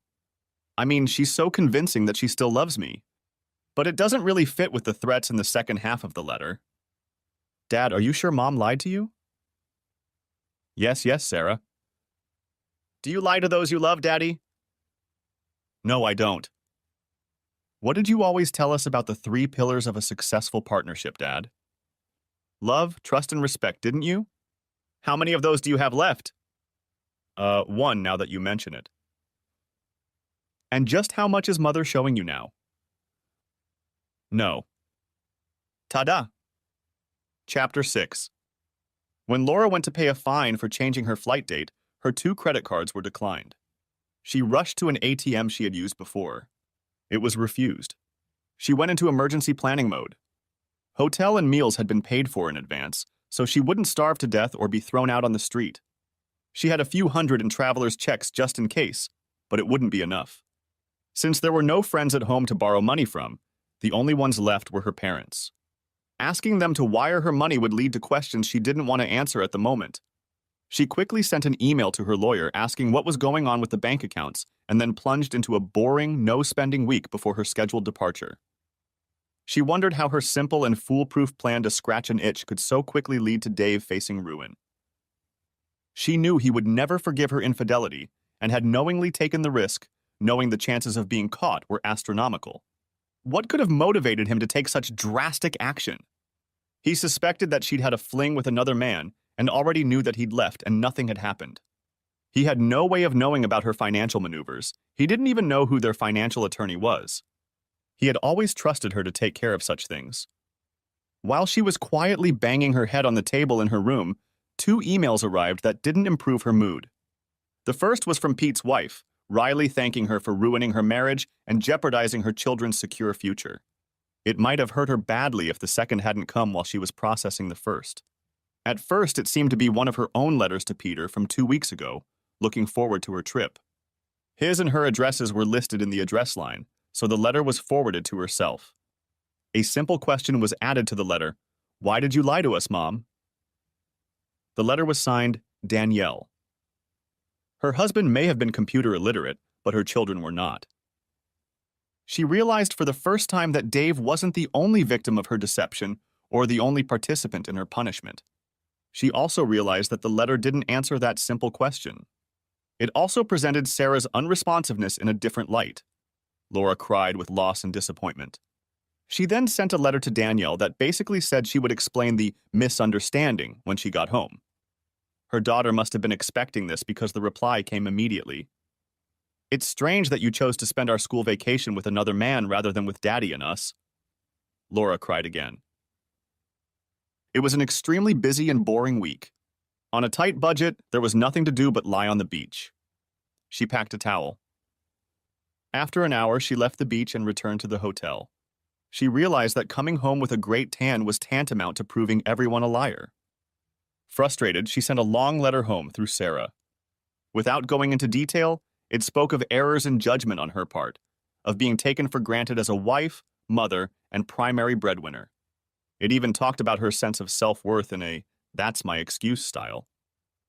I mean, she's so convincing that she still loves me. But it doesn't really fit with the threats in the second half of the letter. Dad, are you sure Mom lied to you? Yes, Sarah. Do you lie to those you love, Daddy? No, I don't. What did you always tell us about the 3 pillars of a successful partnership, Dad? Love, trust, and respect, didn't you? How many of those do you have left? 1 now that you mention it. And just how much is Mother showing you now? No. Ta-da! Chapter 6. When Laura went to pay a fine for changing her flight date, her 2 credit cards were declined. She rushed to an ATM she had used before. It was refused. She went into emergency planning mode. Hotel and meals had been paid for in advance, so she wouldn't starve to death or be thrown out on the street. She had a few hundred in traveler's checks just in case, but it wouldn't be enough. Since there were no friends at home to borrow money from, the only ones left were her parents. Asking them to wire her money would lead to questions she didn't want to answer at the moment. She quickly sent an email to her lawyer asking what was going on with the bank accounts and then plunged into a boring, no-spending week before her scheduled departure. She wondered how her simple and foolproof plan to scratch an itch could so quickly lead to Dave facing ruin. She knew he would never forgive her infidelity and had knowingly taken the risk, knowing the chances of being caught were astronomical. What could have motivated him to take such drastic action? He suspected that she'd had a fling with another man and already knew that he'd left and nothing had happened. He had no way of knowing about her financial maneuvers. He didn't even know who their financial attorney was. He had always trusted her to take care of such things. While she was quietly banging her head on the table in her room, 2 emails arrived that didn't improve her mood. The first was from Pete's wife, Riley, thanking her for ruining her marriage and jeopardizing her children's secure future. It might have hurt her badly if the second hadn't come while she was processing the first. At first, it seemed to be one of her own letters to Peter from 2 weeks ago, looking forward to her trip. His and her addresses were listed in the address line, so the letter was forwarded to herself. A simple question was added to the letter. Why did you lie to us, Mom? The letter was signed Danielle. Her husband may have been computer illiterate, but her children were not. She realized for the first time that Dave wasn't the only victim of her deception or the only participant in her punishment. She also realized that the letter didn't answer that simple question. It also presented Sarah's unresponsiveness in a different light. Laura cried with loss and disappointment. She then sent a letter to Danielle that basically said she would explain the misunderstanding when she got home. Her daughter must have been expecting this because the reply came immediately. It's strange that you chose to spend our school vacation with another man rather than with Daddy and us. Laura cried again. It was an extremely busy and boring week. On a tight budget, there was nothing to do but lie on the beach. She packed a towel. After an hour, she left the beach and returned to the hotel. She realized that coming home with a great tan was tantamount to proving everyone a liar. Frustrated, she sent a long letter home through Sarah. Without going into detail, it spoke of errors in judgment on her part, of being taken for granted as a wife, mother, and primary breadwinner. It even talked about her sense of self-worth in a "that's my excuse" style.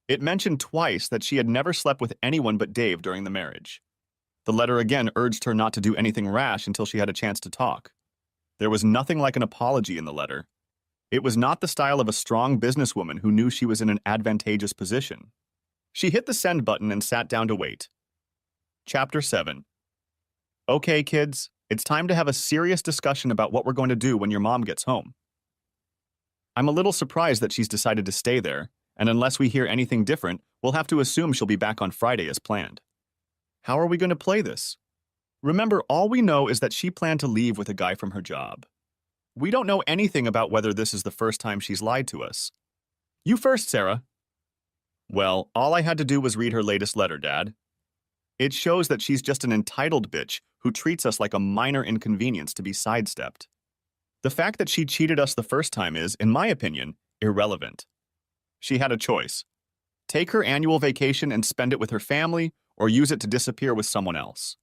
It mentioned twice that she had never slept with anyone but Dave during the marriage. The letter again urged her not to do anything rash until she had a chance to talk. There was nothing like an apology in the letter. It was not the style of a strong businesswoman who knew she was in an advantageous position. She hit the send button and sat down to wait. Chapter 7. Okay, kids, it's time to have a serious discussion about what we're going to do when your mom gets home. I'm a little surprised that she's decided to stay there, and unless we hear anything different, we'll have to assume she'll be back on Friday as planned. How are we going to play this? Remember, all we know is that she planned to leave with a guy from her job. We don't know anything about whether this is the first time she's lied to us. You first, Sarah. Well, all I had to do was read her latest letter, Dad. It shows that she's just an entitled bitch who treats us like a minor inconvenience to be sidestepped. The fact that she cheated us the first time is, in my opinion, irrelevant. She had a choice. Take her annual vacation and spend it with her family, or use it to disappear with someone else.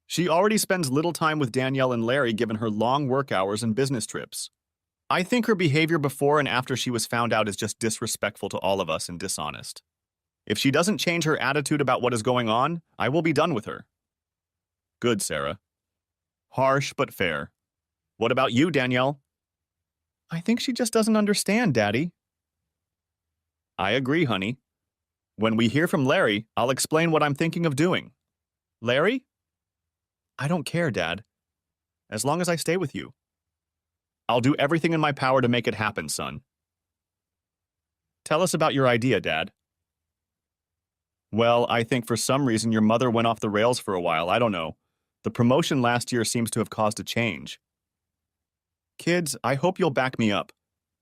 She already spends little time with Danielle and Larry given her long work hours and business trips. I think her behavior before and after she was found out is just disrespectful to all of us and dishonest. If she doesn't change her attitude about what is going on, I will be done with her. Good, Sarah. Harsh but fair. What about you, Danielle? I think she just doesn't understand, Daddy. I agree, honey. When we hear from Larry, I'll explain what I'm thinking of doing. Larry? I don't care, Dad. As long as I stay with you. I'll do everything in my power to make it happen, son. Tell us about your idea, Dad. Well, I think for some reason your mother went off the rails for a while, I don't know. The promotion last year seems to have caused a change. Kids, I hope you'll back me up.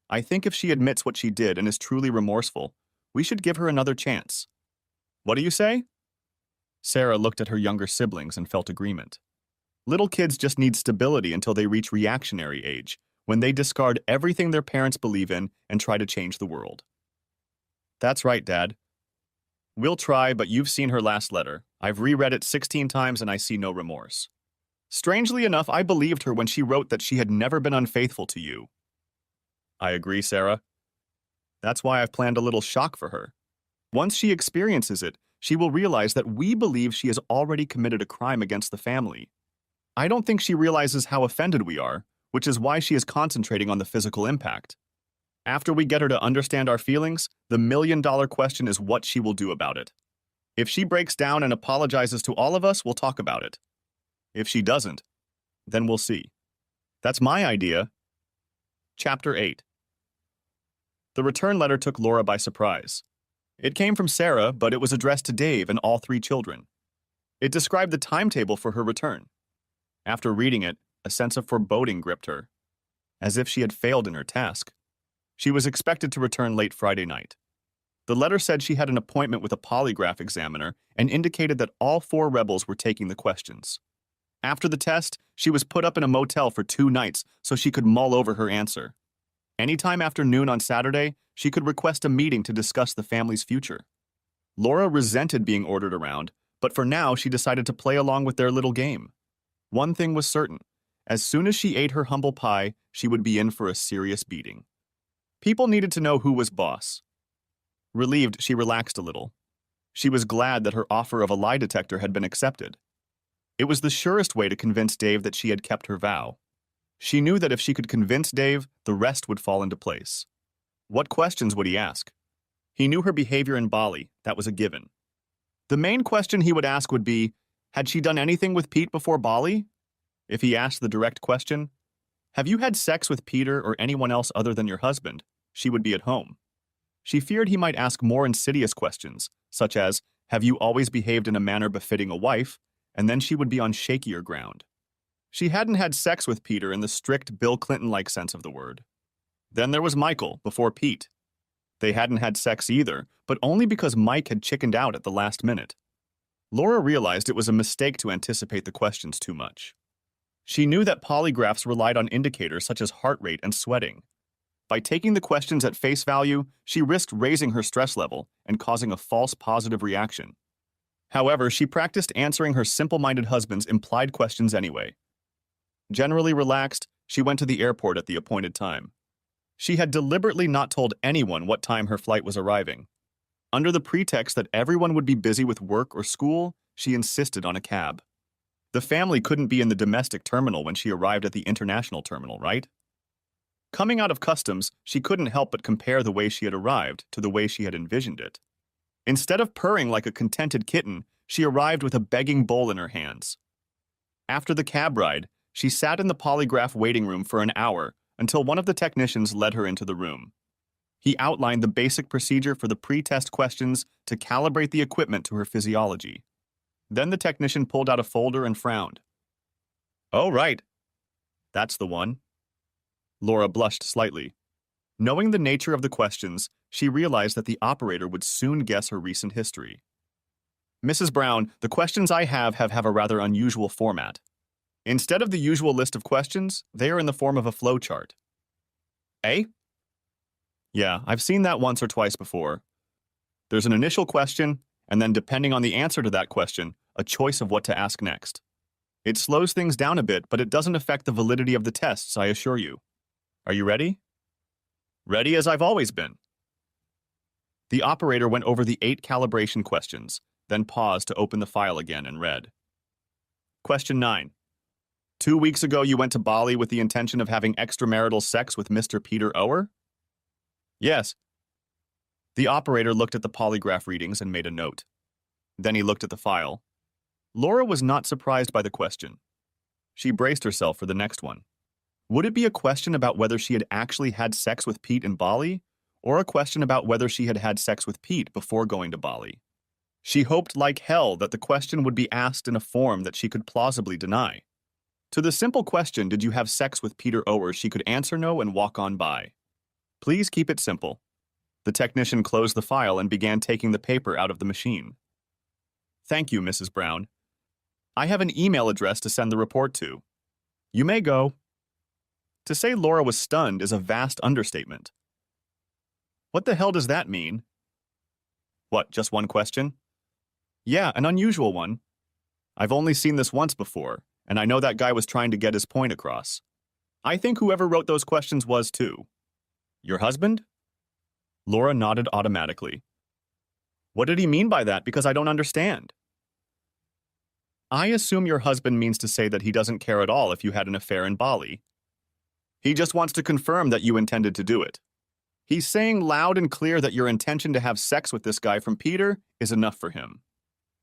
I think if she admits what she did and is truly remorseful, we should give her another chance. What do you say? Sarah looked at her younger siblings and felt agreement. Little kids just need stability until they reach reactionary age, when they discard everything their parents believe in and try to change the world. That's right, Dad. We'll try, but you've seen her last letter. I've reread it 16 times and I see no remorse. Strangely enough, I believed her when she wrote that she had never been unfaithful to you. I agree, Sarah. That's why I've planned a little shock for her. Once she experiences it, she will realize that we believe she has already committed a crime against the family. I don't think she realizes how offended we are, which is why she is concentrating on the physical impact. After we get her to understand our feelings, the million-dollar question is what she will do about it. If she breaks down and apologizes to all of us, we'll talk about it. If she doesn't, then we'll see. That's my idea. Chapter 8. The return letter took Laura by surprise. It came from Sarah, but it was addressed to Dave and all 3 children. It described the timetable for her return. After reading it, a sense of foreboding gripped her, as if she had failed in her task. She was expected to return late Friday night. The letter said she had an appointment with a polygraph examiner and indicated that all 4 rebels were taking the questions. After the test, she was put up in a motel for 2 nights so she could mull over her answer. Anytime after noon on Saturday, she could request a meeting to discuss the family's future. Laura resented being ordered around, but for now she decided to play along with their little game. One thing was certain. As soon as she ate her humble pie, she would be in for a serious beating. People needed to know who was boss. Relieved, she relaxed a little. She was glad that her offer of a lie detector had been accepted. It was the surest way to convince Dave that she had kept her vow. She knew that if she could convince Dave, the rest would fall into place. What questions would he ask? He knew her behavior in Bali, that was a given. The main question he would ask would be, had she done anything with Pete before Bali? If he asked the direct question, have you had sex with Peter or anyone else other than your husband? She would be at home. She feared he might ask more insidious questions, such as, have you always behaved in a manner befitting a wife? And then she would be on shakier ground. She hadn't had sex with Peter in the strict Bill Clinton-like sense of the word. Then there was Michael, before Pete. They hadn't had sex either, but only because Mike had chickened out at the last minute. Laura realized it was a mistake to anticipate the questions too much. She knew that polygraphs relied on indicators such as heart rate and sweating. By taking the questions at face value, she risked raising her stress level and causing a false positive reaction. However, she practiced answering her simple-minded husband's implied questions anyway. Generally relaxed, she went to the airport at the appointed time. She had deliberately not told anyone what time her flight was arriving. Under the pretext that everyone would be busy with work or school, she insisted on a cab. The family couldn't be in the domestic terminal when she arrived at the international terminal, right? Coming out of customs, she couldn't help but compare the way she had arrived to the way she had envisioned it. Instead of purring like a contented kitten, she arrived with a begging bowl in her hands. After the cab ride, she sat in the polygraph waiting room for an hour until one of the technicians led her into the room. He outlined the basic procedure for the pre-test questions to calibrate the equipment to her physiology. Then the technician pulled out a folder and frowned. "Oh, right. That's the one." Laura blushed slightly. Knowing the nature of the questions, she realized that the operator would soon guess her recent history. "Mrs. Brown, the questions I have a rather unusual format. Instead of the usual list of questions, they are in the form of a flowchart." "Eh?" "Yeah, I've seen that once or twice before. There's an initial question, and then depending on the answer to that question, a choice of what to ask next. It slows things down a bit, but it doesn't affect the validity of the tests, I assure you. Are you ready?" "Ready as I've always been." The operator went over the 8 calibration questions, then paused to open the file again and read. Question 9. 2 weeks ago you went to Bali with the intention of having extramarital sex with Mr. Peter Ower? "Yes." The operator looked at the polygraph readings and made a note. Then he looked at the file. Laura was not surprised by the question. She braced herself for the next one. Would it be a question about whether she had actually had sex with Pete in Bali, or a question about whether she had had sex with Pete before going to Bali? She hoped like hell that the question would be asked in a form that she could plausibly deny. To the simple question, "Did you have sex with Peter Ower?" she could answer no and walk on by. "Please keep it simple." The technician closed the file and began taking the paper out of the machine. "Thank you, Mrs. Brown. I have an email address to send the report to. You may go." To say Laura was stunned is a vast understatement. "What the hell does that mean?" "What, just one question?" "Yeah, an unusual one. I've only seen this once before, and I know that guy was trying to get his point across. I think whoever wrote those questions was too." "Your husband?" Laura nodded automatically. "What did he mean by that? Because I don't understand." "I assume your husband means to say that he doesn't care at all if you had an affair in Bali. He just wants to confirm that you intended to do it. He's saying loud and clear that your intention to have sex with this guy from Peter is enough for him.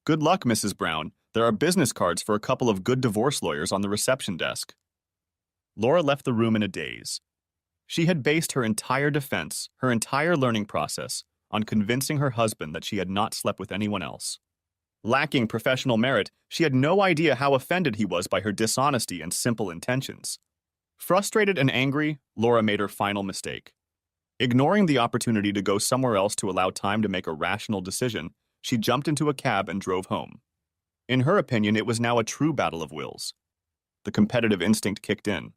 Good luck, Mrs. Brown. There are business cards for a couple of good divorce lawyers on the reception desk." Laura left the room in a daze. She had based her entire defense, her entire learning process, on convincing her husband that she had not slept with anyone else. Lacking professional merit, she had no idea how offended he was by her dishonesty and simple intentions. Frustrated and angry, Laura made her final mistake. Ignoring the opportunity to go somewhere else to allow time to make a rational decision, she jumped into a cab and drove home. In her opinion, it was now a true battle of wills. The competitive instinct kicked in.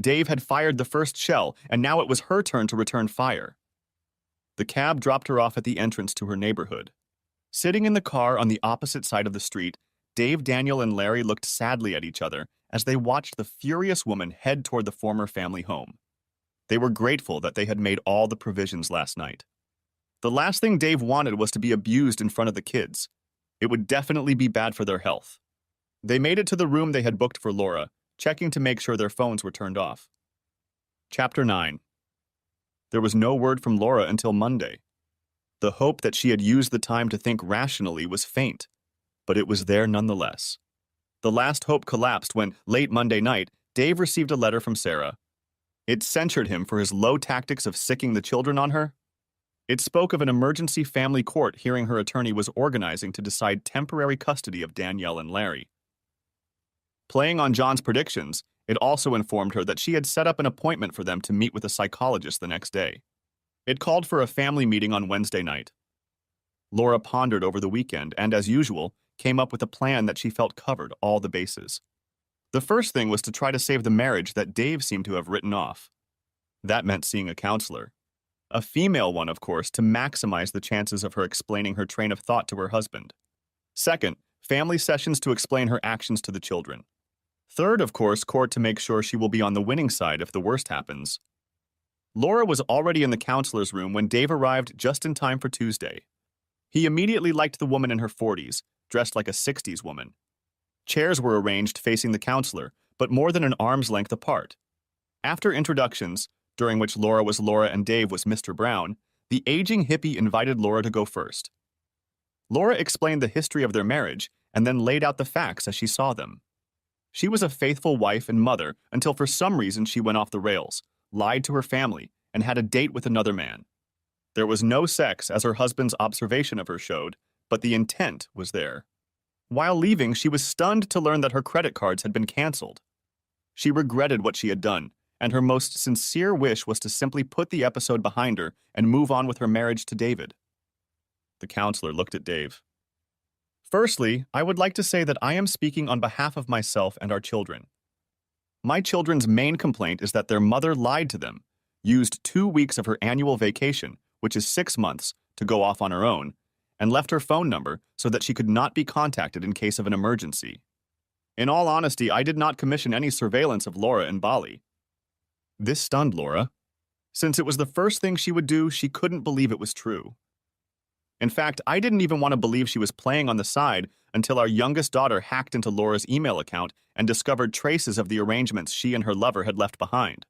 Dave had fired the first shell, and now it was her turn to return fire. The cab dropped her off at the entrance to her neighborhood. Sitting in the car on the opposite side of the street, Dave, Daniel, and Larry looked sadly at each other as they watched the furious woman head toward the former family home. They were grateful that they had made all the provisions last night. The last thing Dave wanted was to be abused in front of the kids. It would definitely be bad for their health. They made it to the room they had booked for Laura, checking to make sure their phones were turned off. Chapter 9. There was no word from Laura until Monday. The hope that she had used the time to think rationally was faint, but it was there nonetheless. The last hope collapsed when, late Monday night, Dave received a letter from Sarah. It censured him for his low tactics of sicking the children on her. It spoke of an emergency family court hearing her attorney was organizing to decide temporary custody of Danielle and Larry. Playing on John's predictions, it also informed her that she had set up an appointment for them to meet with a psychologist the next day. It called for a family meeting on Wednesday night. Laura pondered over the weekend and, as usual, came up with a plan that she felt covered all the bases. The first thing was to try to save the marriage that Dave seemed to have written off. That meant seeing a counselor. A female one, of course, to maximize the chances of her explaining her train of thought to her husband. Second, family sessions to explain her actions to the children. Third, of course, court to make sure she will be on the winning side if the worst happens. Laura was already in the counselor's room when Dave arrived just in time for Tuesday. He immediately liked the woman in her 40s, dressed like a 60s woman. Chairs were arranged facing the counselor, but more than an arm's length apart. After introductions, during which Laura was Laura and Dave was Mr. Brown, the aging hippie invited Laura to go first. Laura explained the history of their marriage and then laid out the facts as she saw them. She was a faithful wife and mother until for some reason she went off the rails, lied to her family, and had a date with another man. There was no sex, as her husband's observation of her showed, but the intent was there. While leaving, she was stunned to learn that her credit cards had been canceled. She regretted what she had done, and her most sincere wish was to simply put the episode behind her and move on with her marriage to David. The counselor looked at Dave. Firstly, I would like to say that I am speaking on behalf of myself and our children. My children's main complaint is that their mother lied to them, used 2 weeks of her annual vacation, which is 6 months, to go off on her own, and left her phone number so that she could not be contacted in case of an emergency. In all honesty, I did not commission any surveillance of Laura in Bali. This stunned Laura. Since it was the first thing she would do, she couldn't believe it was true. In fact, I didn't even want to believe she was playing on the side until our youngest daughter hacked into Laura's email account and discovered traces of the arrangements she and her lover had left behind.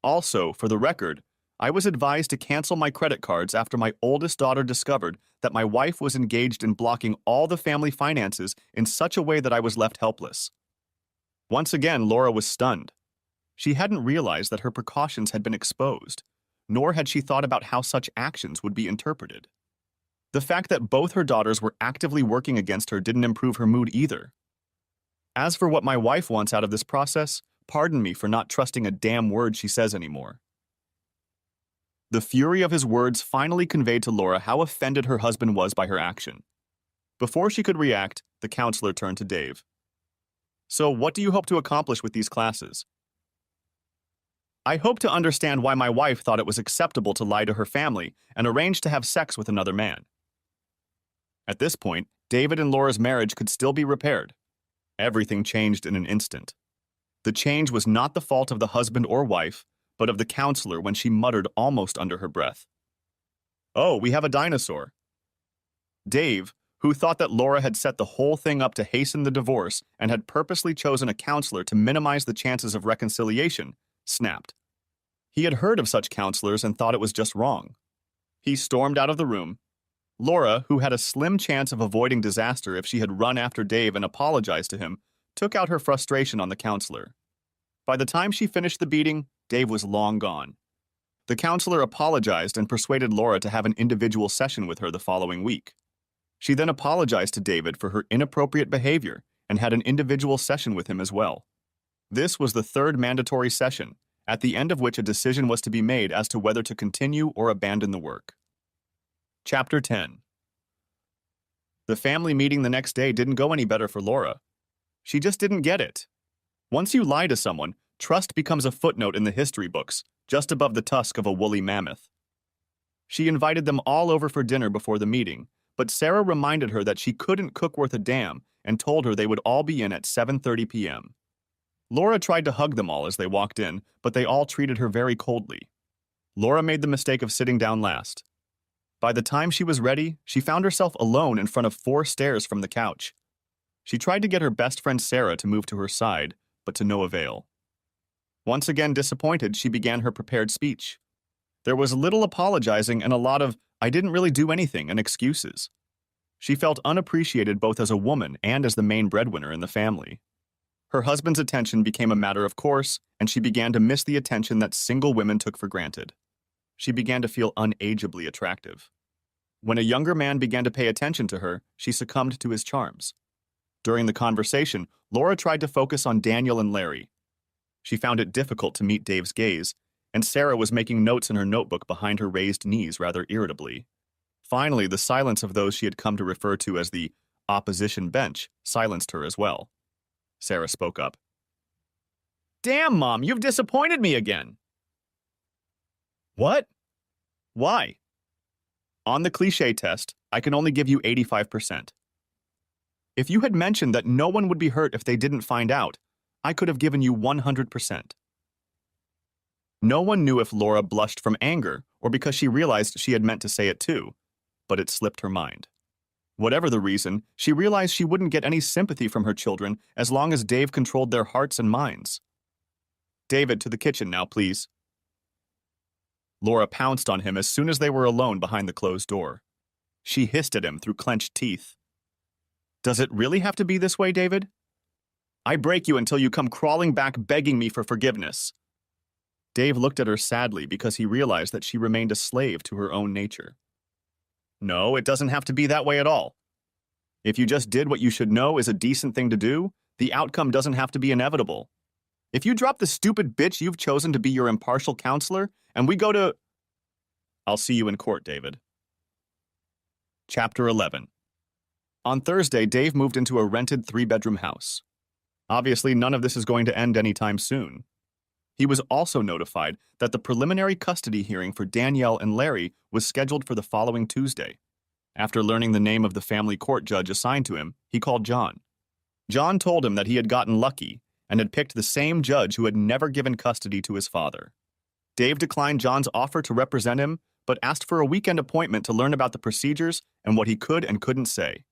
Also, for the record, I was advised to cancel my credit cards after my oldest daughter discovered that my wife was engaged in blocking all the family finances in such a way that I was left helpless. Once again, Laura was stunned. She hadn't realized that her precautions had been exposed, nor had she thought about how such actions would be interpreted. The fact that both her daughters were actively working against her didn't improve her mood either. As for what my wife wants out of this process, pardon me for not trusting a damn word she says anymore. The fury of his words finally conveyed to Laura how offended her husband was by her action. Before she could react, the counselor turned to Dave. So, what do you hope to accomplish with these classes? I hope to understand why my wife thought it was acceptable to lie to her family and arrange to have sex with another man. At this point, David and Laura's marriage could still be repaired. Everything changed in an instant. The change was not the fault of the husband or wife, but of the counselor when she muttered almost under her breath. "Oh, we have a dinosaur." Dave, who thought that Laura had set the whole thing up to hasten the divorce and had purposely chosen a counselor to minimize the chances of reconciliation, snapped. He had heard of such counselors and thought it was just wrong. He stormed out of the room. Laura, who had a slim chance of avoiding disaster if she had run after Dave and apologized to him, took out her frustration on the counselor. By the time she finished the beating, Dave was long gone. The counselor apologized and persuaded Laura to have an individual session with her the following week. She then apologized to David for her inappropriate behavior and had an individual session with him as well. This was the third mandatory session, at the end of which a decision was to be made as to whether to continue or abandon the work. Chapter 10. The family meeting the next day didn't go any better for Laura. She just didn't get it. Once you lie to someone, trust becomes a footnote in the history books, just above the tusk of a woolly mammoth. She invited them all over for dinner before the meeting, but Sarah reminded her that she couldn't cook worth a damn and told her they would all be in at 7:30 p.m. Laura tried to hug them all as they walked in, but they all treated her very coldly. Laura made the mistake of sitting down last. By the time she was ready, she found herself alone in front of 4 stairs from the couch. She tried to get her best friend Sarah to move to her side, but to no avail. Once again disappointed, she began her prepared speech. There was little apologizing and a lot of, "I didn't really do anything," and excuses. She felt unappreciated both as a woman and as the main breadwinner in the family. Her husband's attention became a matter of course, and she began to miss the attention that single women took for granted. She began to feel unageably attractive. When a younger man began to pay attention to her, she succumbed to his charms. During the conversation, Laura tried to focus on Daniel and Larry. She found it difficult to meet Dave's gaze, and Sarah was making notes in her notebook behind her raised knees rather irritably. Finally, the silence of those she had come to refer to as the opposition bench silenced her as well. Sarah spoke up. "Damn, Mom, you've disappointed me again." "What?" "Why?" "On the cliché test, I can only give you 85%. If you had mentioned that no one would be hurt if they didn't find out, I could have given you 100%. No one knew if Laura blushed from anger or because she realized she had meant to say it too, but it slipped her mind. Whatever the reason, she realized she wouldn't get any sympathy from her children as long as Dave controlled their hearts and minds. "David, to the kitchen now, please." Laura pounced on him as soon as they were alone behind the closed door. She hissed at him through clenched teeth. "Does it really have to be this way, David? I break you until you come crawling back begging me for forgiveness." Dave looked at her sadly because he realized that she remained a slave to her own nature. "No, it doesn't have to be that way at all. If you just did what you should know is a decent thing to do, the outcome doesn't have to be inevitable. If you drop the stupid bitch you've chosen to be your impartial counselor, and we go to... I'll see you in court, David." Chapter 11. On Thursday, Dave moved into a rented 3-bedroom house. Obviously, none of this is going to end anytime soon. He was also notified that the preliminary custody hearing for Danielle and Larry was scheduled for the following Tuesday. After learning the name of the family court judge assigned to him, he called John. John told him that he had gotten lucky and had picked the same judge who had never given custody to his father. Dave declined John's offer to represent him, but asked for a weekend appointment to learn about the procedures and what he could and couldn't say.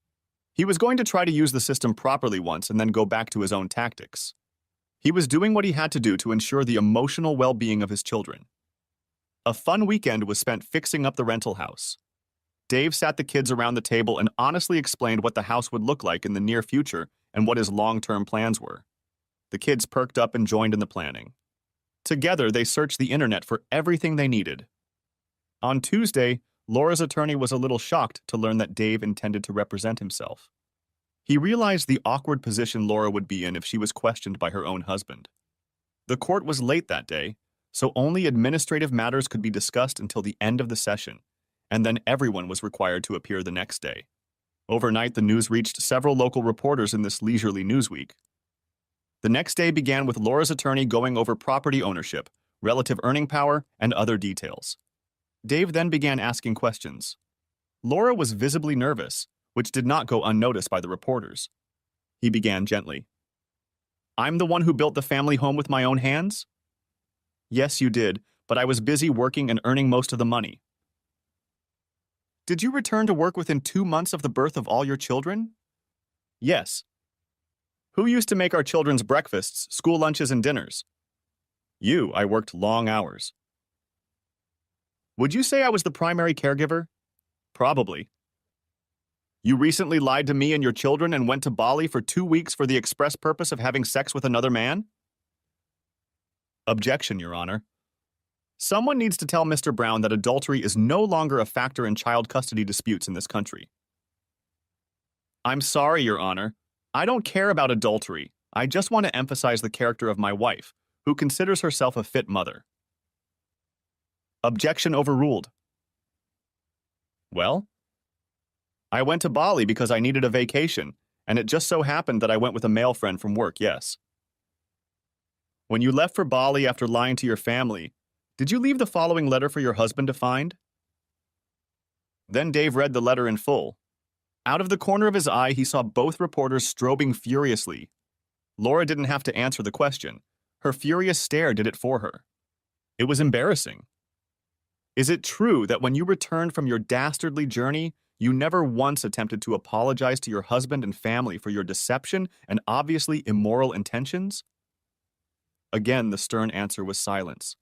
He was going to try to use the system properly once and then go back to his own tactics. He was doing what he had to do to ensure the emotional well-being of his children. A fun weekend was spent fixing up the rental house. Dave sat the kids around the table and honestly explained what the house would look like in the near future and what his long-term plans were. The kids perked up and joined in the planning. Together, they searched the internet for everything they needed. On Tuesday, Laura's attorney was a little shocked to learn that Dave intended to represent himself. He realized the awkward position Laura would be in if she was questioned by her own husband. The court was late that day, so only administrative matters could be discussed until the end of the session, and then everyone was required to appear the next day. Overnight, the news reached several local reporters in this leisurely news week. The next day began with Laura's attorney going over property ownership, relative earning power, and other details. Dave then began asking questions. Laura was visibly nervous, which did not go unnoticed by the reporters. He began gently. "I'm the one who built the family home with my own hands?" "Yes, you did, but I was busy working and earning most of the money." "Did you return to work within 2 months of the birth of all your children?" "Yes." "Who used to make our children's breakfasts, school lunches, and dinners?" "You. I worked long hours." "Would you say I was the primary caregiver?" "Probably." "You recently lied to me and your children and went to Bali for 2 weeks for the express purpose of having sex with another man?" "Objection, Your Honor. Someone needs to tell Mr. Brown that adultery is no longer a factor in child custody disputes in this country." "I'm sorry, Your Honor. I don't care about adultery. I just want to emphasize the character of my wife, who considers herself a fit mother." "Objection overruled." "Well, I went to Bali because I needed a vacation, and it just so happened that I went with a male friend from work, yes." "When you left for Bali after lying to your family, did you leave the following letter for your husband to find?" Then Dave read the letter in full. Out of the corner of his eye, he saw both reporters strobing furiously. Laura didn't have to answer the question. Her furious stare did it for her. It was embarrassing. "Is it true that when you returned from your dastardly journey, you never once attempted to apologize to your husband and family for your deception and obviously immoral intentions?" Again, the stern answer was silence.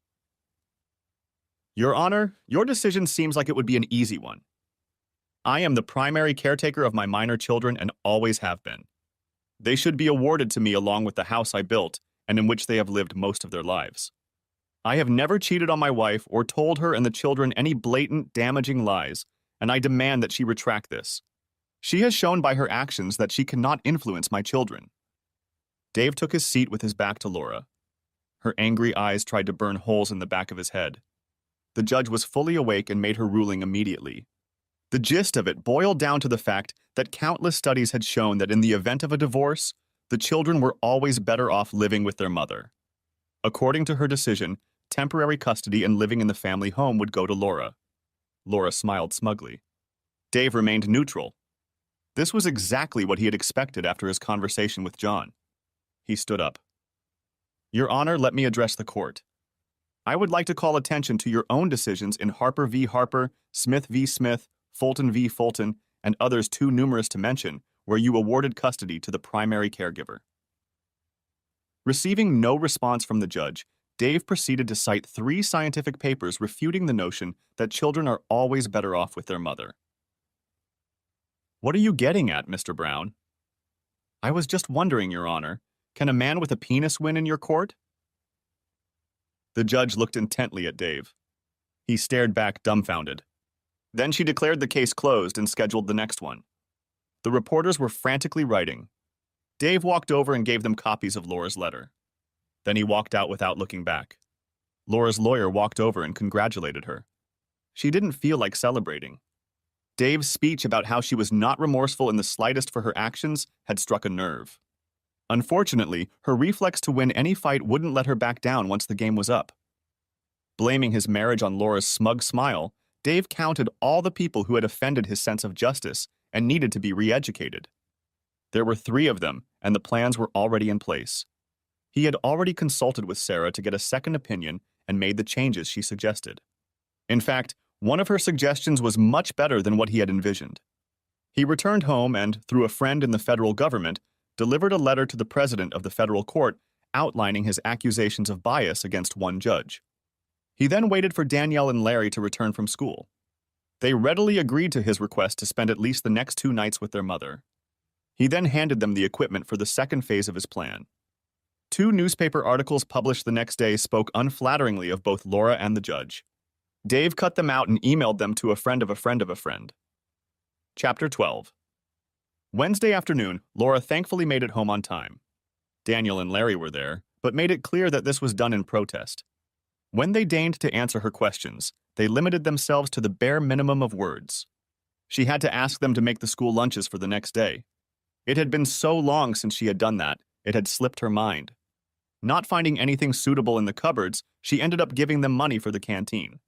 "Your Honor, your decision seems like it would be an easy one. I am the primary caretaker of my minor children and always have been. They should be awarded to me along with the house I built and in which they have lived most of their lives. I have never cheated on my wife or told her and the children any blatant, damaging lies, and I demand that she retract this. She has shown by her actions that she cannot influence my children." Dave took his seat with his back to Laura. Her angry eyes tried to burn holes in the back of his head. The judge was fully awake and made her ruling immediately. The gist of it boiled down to the fact that countless studies had shown that in the event of a divorce, the children were always better off living with their mother. According to her decision, temporary custody and living in the family home would go to Laura. Laura smiled smugly. Dave remained neutral. This was exactly what he had expected after his conversation with John. He stood up. "Your Honor, let me address the court. I would like to call attention to your own decisions in Harper v. Harper, Smith v. Smith, Fulton v. Fulton, and others too numerous to mention, where you awarded custody to the primary caregiver." Receiving no response from the judge, Dave proceeded to cite 3 scientific papers refuting the notion that children are always better off with their mother. "What are you getting at, Mr. Brown?" "I was just wondering, Your Honor, can a man with a penis win in your court?" The judge looked intently at Dave. He stared back dumbfounded. Then she declared the case closed and scheduled the next one. The reporters were frantically writing. Dave walked over and gave them copies of Laura's letter. Then he walked out without looking back. Laura's lawyer walked over and congratulated her. She didn't feel like celebrating. Dave's speech about how she was not remorseful in the slightest for her actions had struck a nerve. Unfortunately, her reflex to win any fight wouldn't let her back down once the game was up. Blaming his marriage on Laura's smug smile, Dave counted all the people who had offended his sense of justice and needed to be re-educated. There were 3 of them, and the plans were already in place. He had already consulted with Sarah to get a second opinion and made the changes she suggested. In fact, one of her suggestions was much better than what he had envisioned. He returned home and, through a friend in the federal government, delivered a letter to the president of the federal court outlining his accusations of bias against one judge. He then waited for Danielle and Larry to return from school. They readily agreed to his request to spend at least the next 2 nights with their mother. He then handed them the equipment for the second phase of his plan. 2 newspaper articles published the next day spoke unflatteringly of both Laura and the judge. Dave cut them out and emailed them to a friend of a friend of a friend. Chapter 12. Wednesday afternoon, Laura thankfully made it home on time. Daniel and Larry were there, but made it clear that this was done in protest. When they deigned to answer her questions, they limited themselves to the bare minimum of words. She had to ask them to make the school lunches for the next day. It had been so long since she had done that, it had slipped her mind. Not finding anything suitable in the cupboards, she ended up giving them money for the canteen.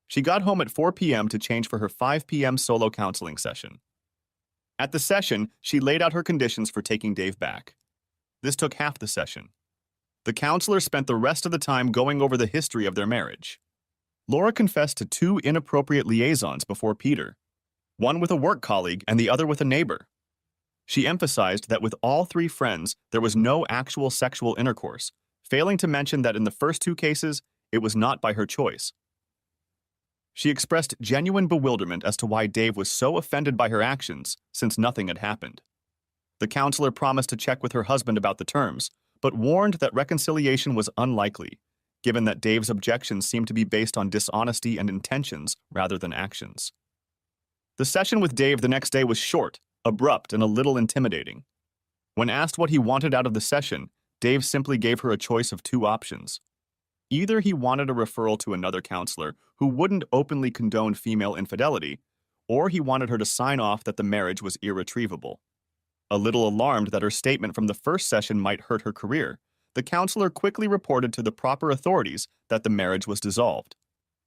She got home at 4 p.m. to change for her 5 p.m. solo counseling session. At the session, she laid out her conditions for taking Dave back. This took half the session. The counselor spent the rest of the time going over the history of their marriage. Laura confessed to 2 inappropriate liaisons before Peter, one with a work colleague and the other with a neighbor. She emphasized that with all 3 friends, there was no actual sexual intercourse, failing to mention that in the first 2 cases, it was not by her choice. She expressed genuine bewilderment as to why Dave was so offended by her actions, since nothing had happened. The counselor promised to check with her husband about the terms, but warned that reconciliation was unlikely, given that Dave's objections seemed to be based on dishonesty and intentions rather than actions. The session with Dave the next day was short, abrupt, and a little intimidating. When asked what he wanted out of the session, Dave simply gave her a choice of 2 options. Either he wanted a referral to another counselor who wouldn't openly condone female infidelity, or he wanted her to sign off that the marriage was irretrievable. A little alarmed that her statement from the first session might hurt her career, the counselor quickly reported to the proper authorities that the marriage was dissolved.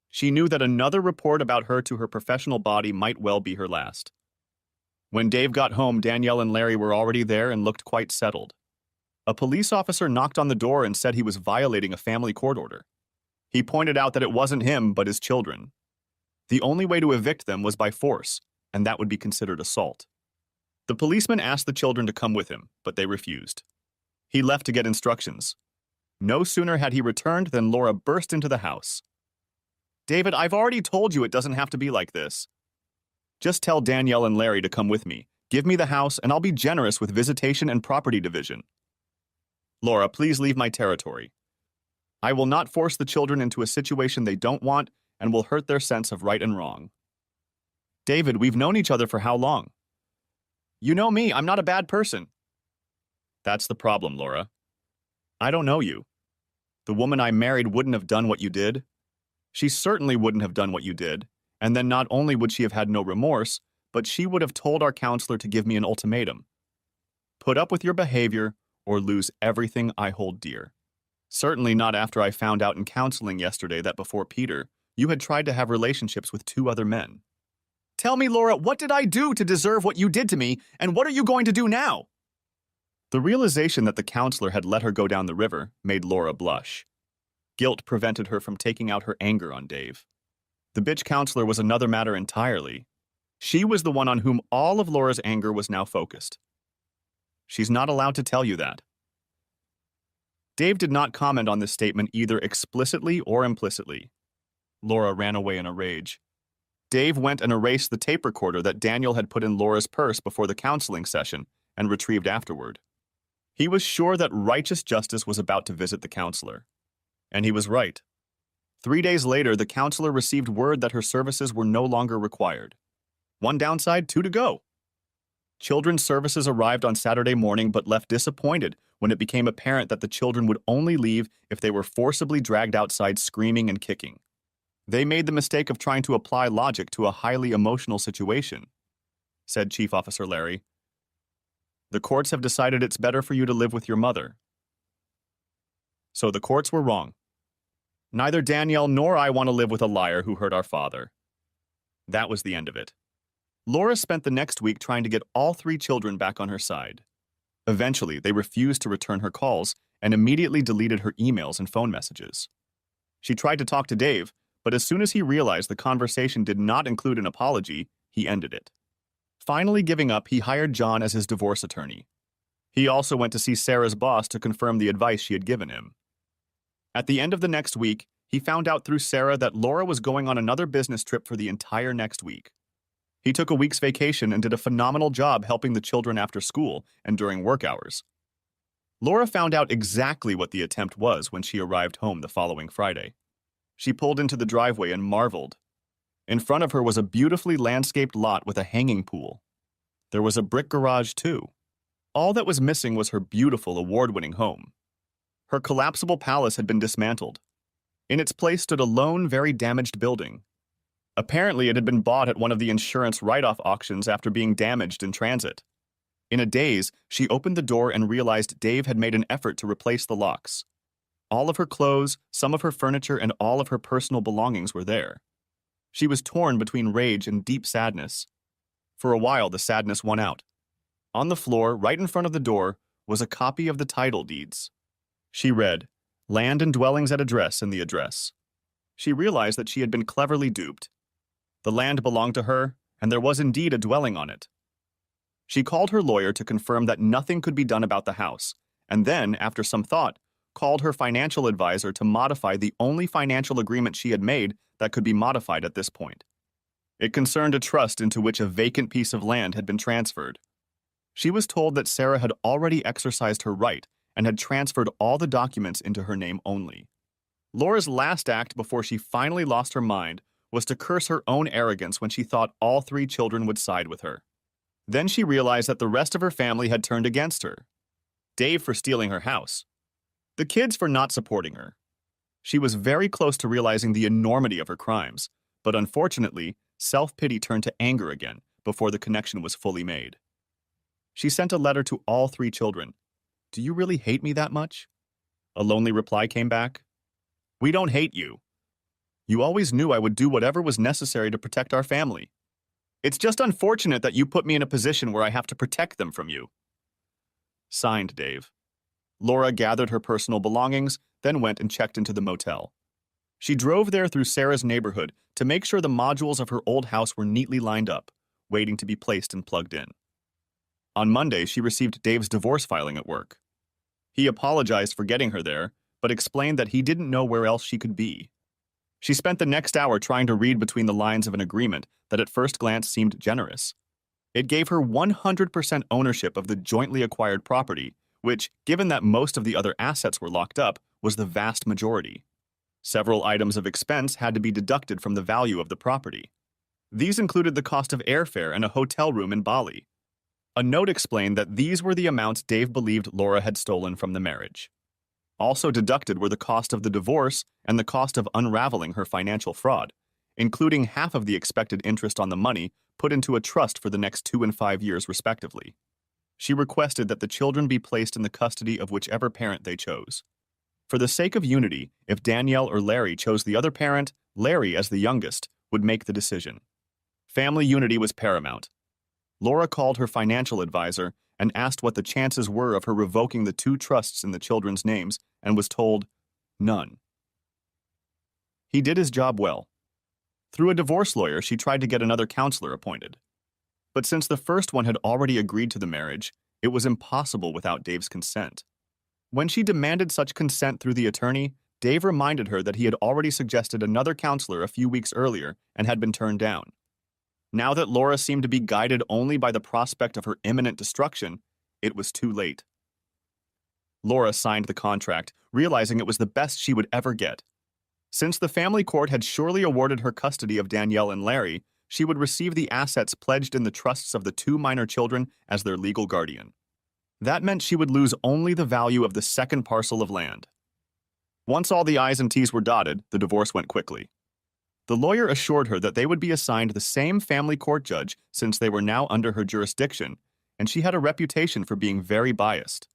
She knew that another report about her to her professional body might well be her last. When Dave got home, Danielle and Larry were already there and looked quite settled. A police officer knocked on the door and said he was violating a family court order. He pointed out that it wasn't him, but his children. The only way to evict them was by force, and that would be considered assault. The policeman asked the children to come with him, but they refused. He left to get instructions. No sooner had he returned than Laura burst into the house. "David, I've already told you it doesn't have to be like this. Just tell Danielle and Larry to come with me. Give me the house, and I'll be generous with visitation and property division." "Laura, please leave my territory. I will not force the children into a situation they don't want and will hurt their sense of right and wrong." "David, we've known each other for how long?" "You know me, I'm not a bad person." "That's the problem, Laura. I don't know you. The woman I married wouldn't have done what you did. She certainly wouldn't have done what you did, and then not only would she have had no remorse, but she would have told our counselor to give me an ultimatum. Put up with your behavior or lose everything I hold dear. Certainly not after I found out in counseling yesterday that before Peter, you had tried to have relationships with 2 other men." "Tell me, Laura, what did I do to deserve what you did to me, and what are you going to do now?" The realization that the counselor had let her go down the river made Laura blush. Guilt prevented her from taking out her anger on Dave. The bitch counselor was another matter entirely. She was the one on whom all of Laura's anger was now focused. "She's not allowed to tell you that." Dave did not comment on this statement either explicitly or implicitly. Laura ran away in a rage. Dave went and erased the tape recorder that Daniel had put in Laura's purse before the counseling session and retrieved afterward. He was sure that righteous justice was about to visit the counselor. And he was right. 3 days later, the counselor received word that her services were no longer required. One downside, two to go. Children's services arrived on Saturday morning but left disappointed when it became apparent that the children would only leave if they were forcibly dragged outside screaming and kicking. They made the mistake of trying to apply logic to a highly emotional situation, said Chief Officer Larry. The courts have decided it's better for you to live with your mother. So the courts were wrong. Neither Danielle nor I want to live with a liar who hurt our father. That was the end of it. Laura spent the next week trying to get all 3 children back on her side. Eventually, they refused to return her calls and immediately deleted her emails and phone messages. She tried to talk to Dave, but as soon as he realized the conversation did not include an apology, he ended it. Finally giving up, he hired John as his divorce attorney. He also went to see Sarah's boss to confirm the advice she had given him. At the end of the next week, he found out through Sarah that Laura was going on another business trip for the entire next week. He took a week's vacation and did a phenomenal job helping the children after school and during work hours. Laura found out exactly what the attempt was when she arrived home the following Friday. She pulled into the driveway and marveled. In front of her was a beautifully landscaped lot with a hanging pool. There was a brick garage, too. All that was missing was her beautiful, award-winning home. Her collapsible palace had been dismantled. In its place stood a lone, very damaged building. Apparently, it had been bought at one of the insurance write-off auctions after being damaged in transit. In a daze, she opened the door and realized Dave had made an effort to replace the locks. All of her clothes, some of her furniture, and all of her personal belongings were there. She was torn between rage and deep sadness. For a while, the sadness won out. On the floor, right in front of the door, was a copy of the title deeds. She read, "Land and dwellings at address," in the address. She realized that she had been cleverly duped. The land belonged to her, and there was indeed a dwelling on it. She called her lawyer to confirm that nothing could be done about the house, and then, after some thought, called her financial advisor to modify the only financial agreement she had made that could be modified at this point. It concerned a trust into which a vacant piece of land had been transferred. She was told that Sarah had already exercised her right and had transferred all the documents into her name only. Laura's last act before she finally lost her mind was to curse her own arrogance when she thought all 3 children would side with her. Then she realized that the rest of her family had turned against her. Dave for stealing her house. The kids for not supporting her. She was very close to realizing the enormity of her crimes, but unfortunately, self-pity turned to anger again before the connection was fully made. She sent a letter to all 3 children. "Do you really hate me that much?" A lonely reply came back. "We don't hate you. You always knew I would do whatever was necessary to protect our family. It's just unfortunate that you put me in a position where I have to protect them from you." Signed, Dave. Laura gathered her personal belongings, then went and checked into the motel. She drove there through Sarah's neighborhood to make sure the modules of her old house were neatly lined up, waiting to be placed and plugged in. On Monday, she received Dave's divorce filing at work. He apologized for getting her there, but explained that he didn't know where else she could be. She spent the next hour trying to read between the lines of an agreement that at first glance seemed generous. It gave her 100% ownership of the jointly acquired property, which, given that most of the other assets were locked up, was the vast majority. Several items of expense had to be deducted from the value of the property. These included the cost of airfare and a hotel room in Bali. A note explained that these were the amounts Dave believed Laura had stolen from the marriage. Also deducted were the cost of the divorce and the cost of unraveling her financial fraud, including half of the expected interest on the money put into a trust for the next 2 and 5 years respectively. She requested that the children be placed in the custody of whichever parent they chose. For the sake of unity, if Danielle or Larry chose the other parent, Larry, as the youngest, would make the decision. Family unity was paramount. Laura called her financial advisor and asked what the chances were of her revoking the 2 trusts in the children's names and was told, none. He did his job well. Through a divorce lawyer, she tried to get another counselor appointed. But since the first one had already agreed to the marriage, it was impossible without Dave's consent. When she demanded such consent through the attorney, Dave reminded her that he had already suggested another counselor a few weeks earlier and had been turned down. Now that Laura seemed to be guided only by the prospect of her imminent destruction, it was too late. Laura signed the contract, realizing it was the best she would ever get. Since the family court had surely awarded her custody of Danielle and Larry, she would receive the assets pledged in the trusts of the two minor children as their legal guardian. That meant she would lose only the value of the second parcel of land. Once all the I's and T's were dotted, the divorce went quickly. The lawyer assured her that they would be assigned the same family court judge since they were now under her jurisdiction, and she had a reputation for being very biased.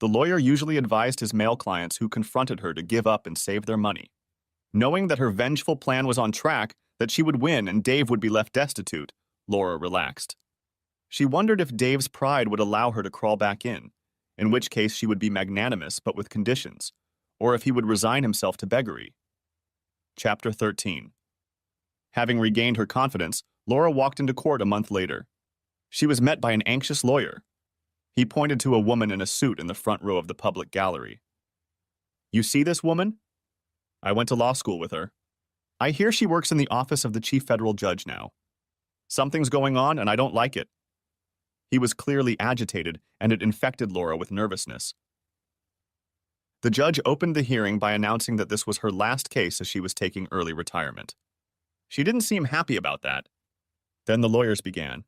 The lawyer usually advised his male clients who confronted her to give up and save their money. Knowing that her vengeful plan was on track, that she would win and Dave would be left destitute, Laura relaxed. She wondered if Dave's pride would allow her to crawl back in which case she would be magnanimous but with conditions, or if he would resign himself to beggary. Chapter 13. Having regained her confidence, Laura walked into court a month later. She was met by an anxious lawyer. He pointed to a woman in a suit in the front row of the public gallery. "You see this woman? I went to law school with her. I hear she works in the office of the chief federal judge now. Something's going on and I don't like it." He was clearly agitated, and it infected Laura with nervousness. The judge opened the hearing by announcing that this was her last case as she was taking early retirement. She didn't seem happy about that. Then the lawyers began.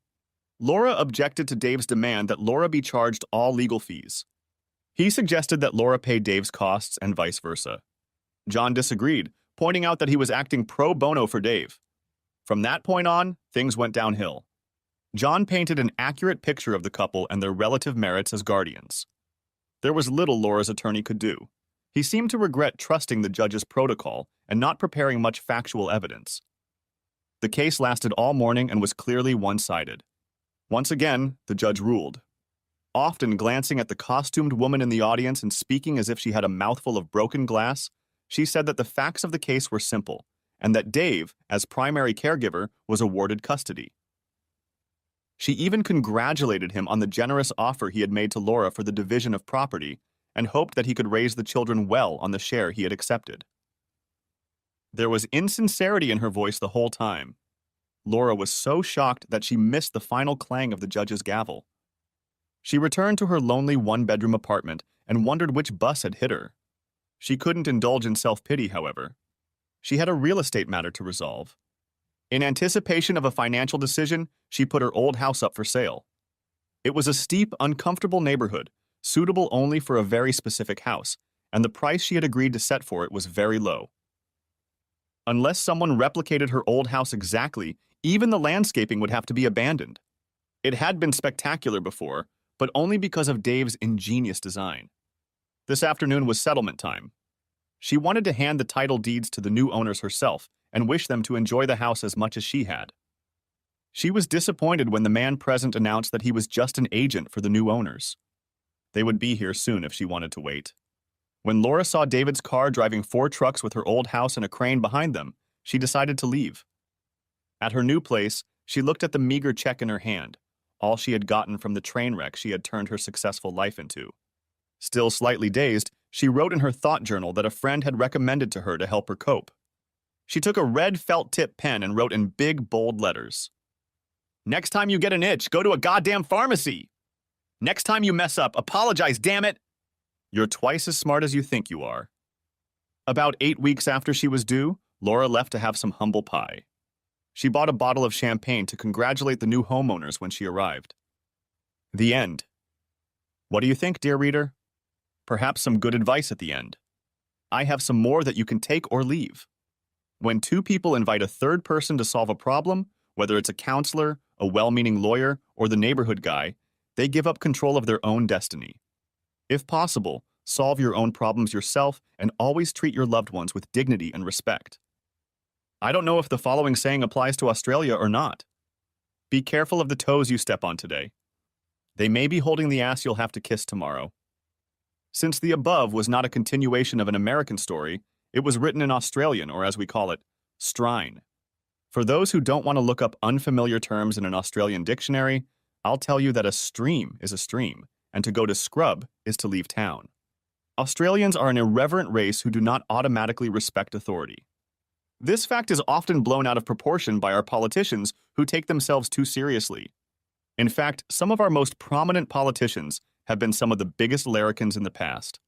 Laura objected to Dave's demand that Laura be charged all legal fees. He suggested that Laura pay Dave's costs and vice versa. John disagreed, pointing out that he was acting pro bono for Dave. From that point on, things went downhill. John painted an accurate picture of the couple and their relative merits as guardians. There was little Laura's attorney could do. He seemed to regret trusting the judge's protocol and not preparing much factual evidence. The case lasted all morning and was clearly one-sided. Once again, the judge ruled. Often glancing at the costumed woman in the audience and speaking as if she had a mouthful of broken glass, she said that the facts of the case were simple, and that Dave, as primary caregiver, was awarded custody. She even congratulated him on the generous offer he had made to Laura for the division of property and hoped that he could raise the children well on the share he had accepted. There was insincerity in her voice the whole time. Laura was so shocked that she missed the final clang of the judge's gavel. She returned to her lonely one-bedroom apartment and wondered which bus had hit her. She couldn't indulge in self-pity, however. She had a real estate matter to resolve. In anticipation of a financial decision, she put her old house up for sale. It was a steep, uncomfortable neighborhood, suitable only for a very specific house, and the price she had agreed to set for it was very low. Unless someone replicated her old house exactly, even the landscaping would have to be abandoned. It had been spectacular before, but only because of Dave's ingenious design. This afternoon was settlement time. She wanted to hand the title deeds to the new owners herself and wish them to enjoy the house as much as she had. She was disappointed when the man present announced that he was just an agent for the new owners. They would be here soon if she wanted to wait. When Laura saw David's car driving 4 trucks with her old house and a crane behind them, she decided to leave. At her new place, she looked at the meager check in her hand, all she had gotten from the train wreck she had turned her successful life into. Still slightly dazed, she wrote in her thought journal that a friend had recommended to her to help her cope. She took a red felt-tip pen and wrote in big, bold letters, "Next time you get an itch, go to a goddamn pharmacy! Next time you mess up, apologize, damn it! You're twice as smart as you think you are." About 8 weeks after she was due, Laura left to have some humble pie. She bought a bottle of champagne to congratulate the new homeowners when she arrived. The end. What do you think, dear reader? Perhaps some good advice at the end. I have some more that you can take or leave. When 2 people invite a third person to solve a problem, whether it's a counselor, a well-meaning lawyer, or the neighborhood guy, they give up control of their own destiny. If possible, solve your own problems yourself and always treat your loved ones with dignity and respect. I don't know if the following saying applies to Australia or not. Be careful of the toes you step on today. They may be holding the ass you'll have to kiss tomorrow. Since the above was not a continuation of an American story, it was written in Australian, or as we call it, strine. For those who don't want to look up unfamiliar terms in an Australian dictionary, I'll tell you that a stream is a stream, and to go to scrub is to leave town. Australians are an irreverent race who do not automatically respect authority. This fact is often blown out of proportion by our politicians who take themselves too seriously. In fact, some of our most prominent politicians have been some of the biggest larrikins in the past.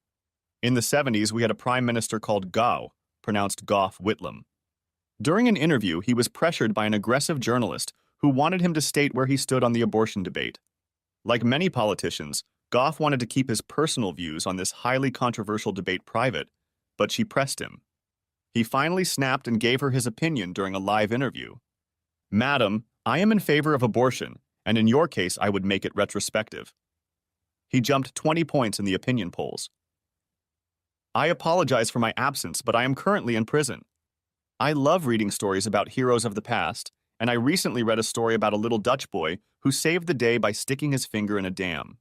In the 70s, we had a prime minister called Gough, pronounced Gough Whitlam. During an interview, he was pressured by an aggressive journalist who wanted him to state where he stood on the abortion debate. Like many politicians, Gough wanted to keep his personal views on this highly controversial debate private, but she pressed him. He finally snapped and gave her his opinion during a live interview. "Madam, I am in favor of abortion, and in your case I would make it retrospective." He jumped 20 points in the opinion polls. "I apologize for my absence, but I am currently in prison. I love reading stories about heroes of the past, and I recently read a story about a little Dutch boy who saved the day by sticking his finger in a dam.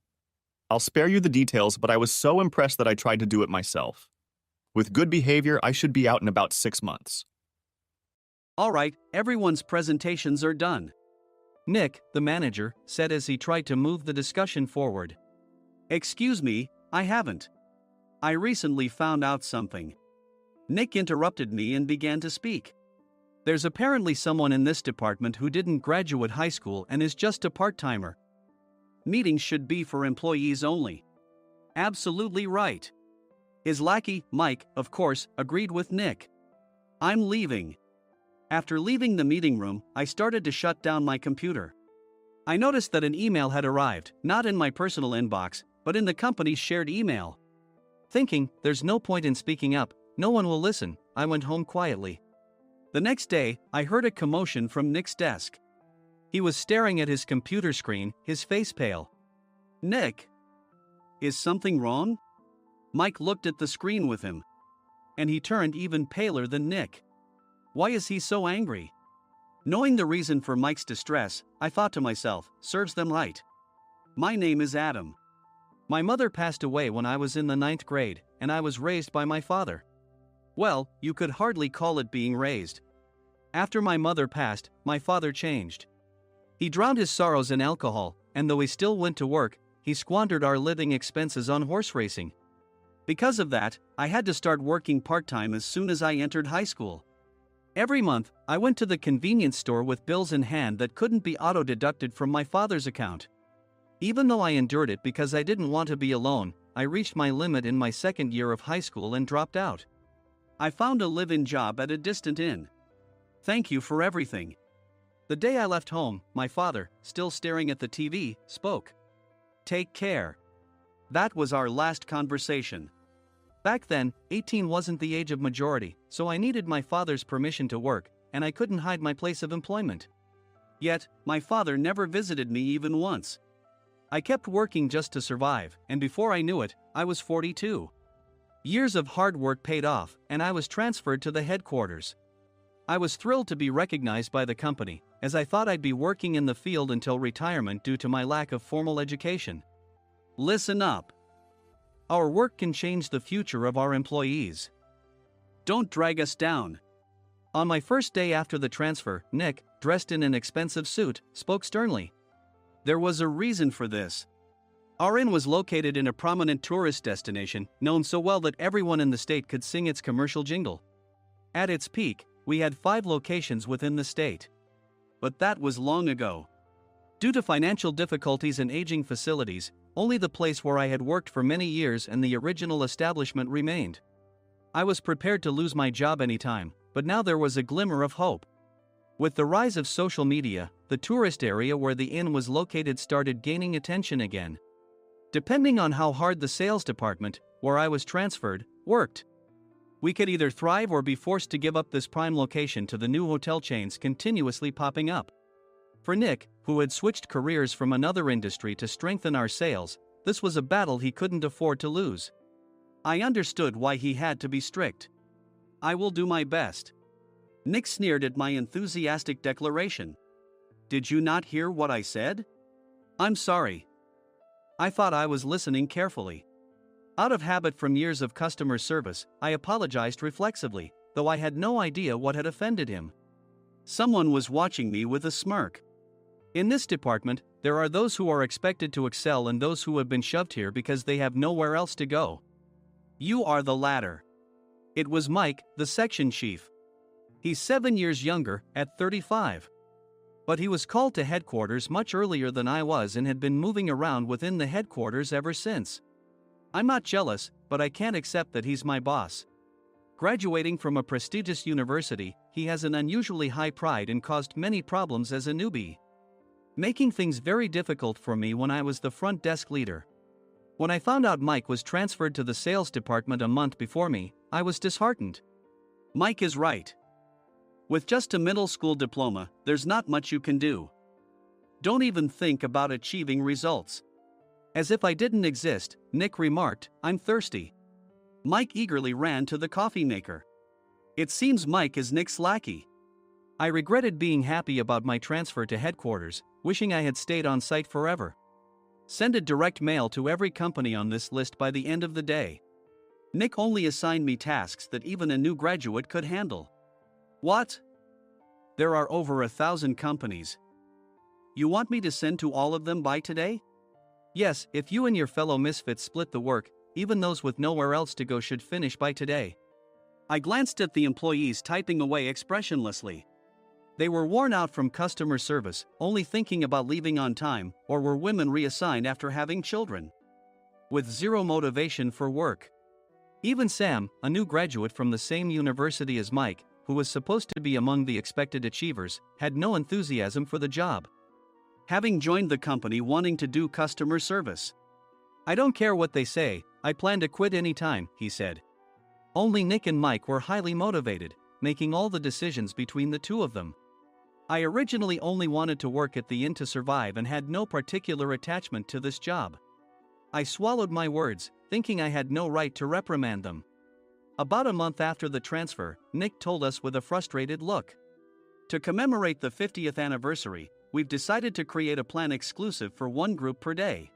I'll spare you the details, but I was so impressed that I tried to do it myself. With good behavior, I should be out in about 6 months." All right, everyone's presentations are done. Nick, the manager, said as he tried to move the discussion forward. "Excuse me, I haven't. I recently found out something." Nick interrupted me and began to speak. "There's apparently someone in this department who didn't graduate high school and is just a part-timer. Meetings should be for employees only." Absolutely right. His lackey, Mike, of course, agreed with Nick. "I'm leaving." After leaving the meeting room, I started to shut down my computer. I noticed that an email had arrived, not in my personal inbox, but in the company's shared email. Thinking, there's no point in speaking up, no one will listen, I went home quietly. The next day, I heard a commotion from Nick's desk. He was staring at his computer screen, his face pale. "Nick, is something wrong?" Mike looked at the screen with him. And he turned even paler than Nick. Why is he so angry? Knowing the reason for Mike's distress, I thought to myself, serves them right. My name is Adam. My mother passed away when I was in the 9th grade, and I was raised by my father. Well, you could hardly call it being raised. After my mother passed, my father changed. He drowned his sorrows in alcohol, and though he still went to work, he squandered our living expenses on horse racing. Because of that, I had to start working part-time as soon as I entered high school. Every month, I went to the convenience store with bills in hand that couldn't be auto-deducted from my father's account. Even though I endured it because I didn't want to be alone, I reached my limit in my 2nd year of high school and dropped out. I found a live-in job at a distant inn. Thank you for everything. The day I left home, my father, still staring at the TV, spoke. Take care. That was our last conversation. Back then, 18 wasn't the age of majority, so I needed my father's permission to work, and I couldn't hide my place of employment. Yet, my father never visited me even once. I kept working just to survive, and before I knew it, I was 42. Years of hard work paid off, and I was transferred to the headquarters. I was thrilled to be recognized by the company, as I thought I'd be working in the field until retirement due to my lack of formal education. Listen up. Our work can change the future of our employees. Don't drag us down. On my first day after the transfer, Nick, dressed in an expensive suit, spoke sternly. There was a reason for this. Our inn was located in a prominent tourist destination, known so well that everyone in the state could sing its commercial jingle. At its peak, we had 5 locations within the state. But that was long ago. Due to financial difficulties and aging facilities, only the place where I had worked for many years and the original establishment remained. I was prepared to lose my job anytime, but now there was a glimmer of hope. With the rise of social media, the tourist area where the inn was located started gaining attention again. Depending on how hard the sales department, where I was transferred, worked. We could either thrive or be forced to give up this prime location to the new hotel chains continuously popping up. For Nick, who had switched careers from another industry to strengthen our sales, this was a battle he couldn't afford to lose. I understood why he had to be strict. I will do my best. Nick sneered at my enthusiastic declaration. Did you not hear what I said? I'm sorry. I thought I was listening carefully. Out of habit from years of customer service, I apologized reflexively, though I had no idea what had offended him. Someone was watching me with a smirk. In this department, there are those who are expected to excel and those who have been shoved here because they have nowhere else to go. You are the latter. It was Mike, the section chief. He's 7 years younger, at 35. But he was called to headquarters much earlier than I was and had been moving around within the headquarters ever since. I'm not jealous, but I can't accept that he's my boss. Graduating from a prestigious university, he has an unusually high pride and caused many problems as a newbie, making things very difficult for me when I was the front desk leader. When I found out Mike was transferred to the sales department a month before me, I was disheartened. Mike is right. With just a middle school diploma, there's not much you can do. Don't even think about achieving results. As if I didn't exist, Nick remarked, I'm thirsty. Mike eagerly ran to the coffee maker. It seems Mike is Nick's lackey. I regretted being happy about my transfer to headquarters, wishing I had stayed on site forever. Send a direct mail to every company on this list by the end of the day. Nick only assigned me tasks that even a new graduate could handle. What? There are over 1,000 companies. You want me to send to all of them by today? Yes, if you and your fellow misfits split the work, even those with nowhere else to go should finish by today. I glanced at the employees typing away expressionlessly. They were worn out from customer service, only thinking about leaving on time, or were women reassigned after having children, with zero motivation for work. Even Sam, a new graduate from the same university as Mike, who was supposed to be among the expected achievers, had no enthusiasm for the job, having joined the company wanting to do customer service. I don't care what they say, I plan to quit anytime, he said. Only Nick and Mike were highly motivated, making all the decisions between the two of them. I originally only wanted to work at the inn to survive and had no particular attachment to this job. I swallowed my words, thinking I had no right to reprimand them. About a month after the transfer, Nick told us with a frustrated look. To commemorate the 50th anniversary, we've decided to create a plan exclusive for one group per day.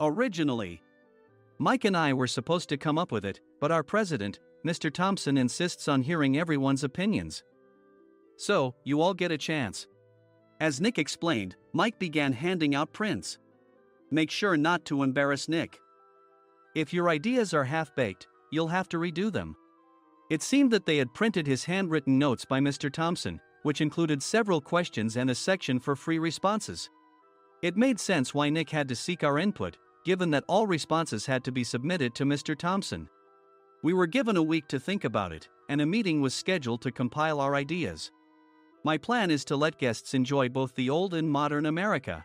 Originally, Mike and I were supposed to come up with it, but our president, Mr. Thompson, insists on hearing everyone's opinions. So, you all get a chance. As Nick explained, Mike began handing out prints. Make sure not to embarrass Nick. If your ideas are half-baked, you'll have to redo them. It seemed that they had printed his handwritten notes by Mr. Thompson, which included several questions and a section for free responses. It made sense why Nick had to seek our input, given that all responses had to be submitted to Mr. Thompson. We were given a week to think about it, and a meeting was scheduled to compile our ideas. My plan is to let guests enjoy both the old and modern America.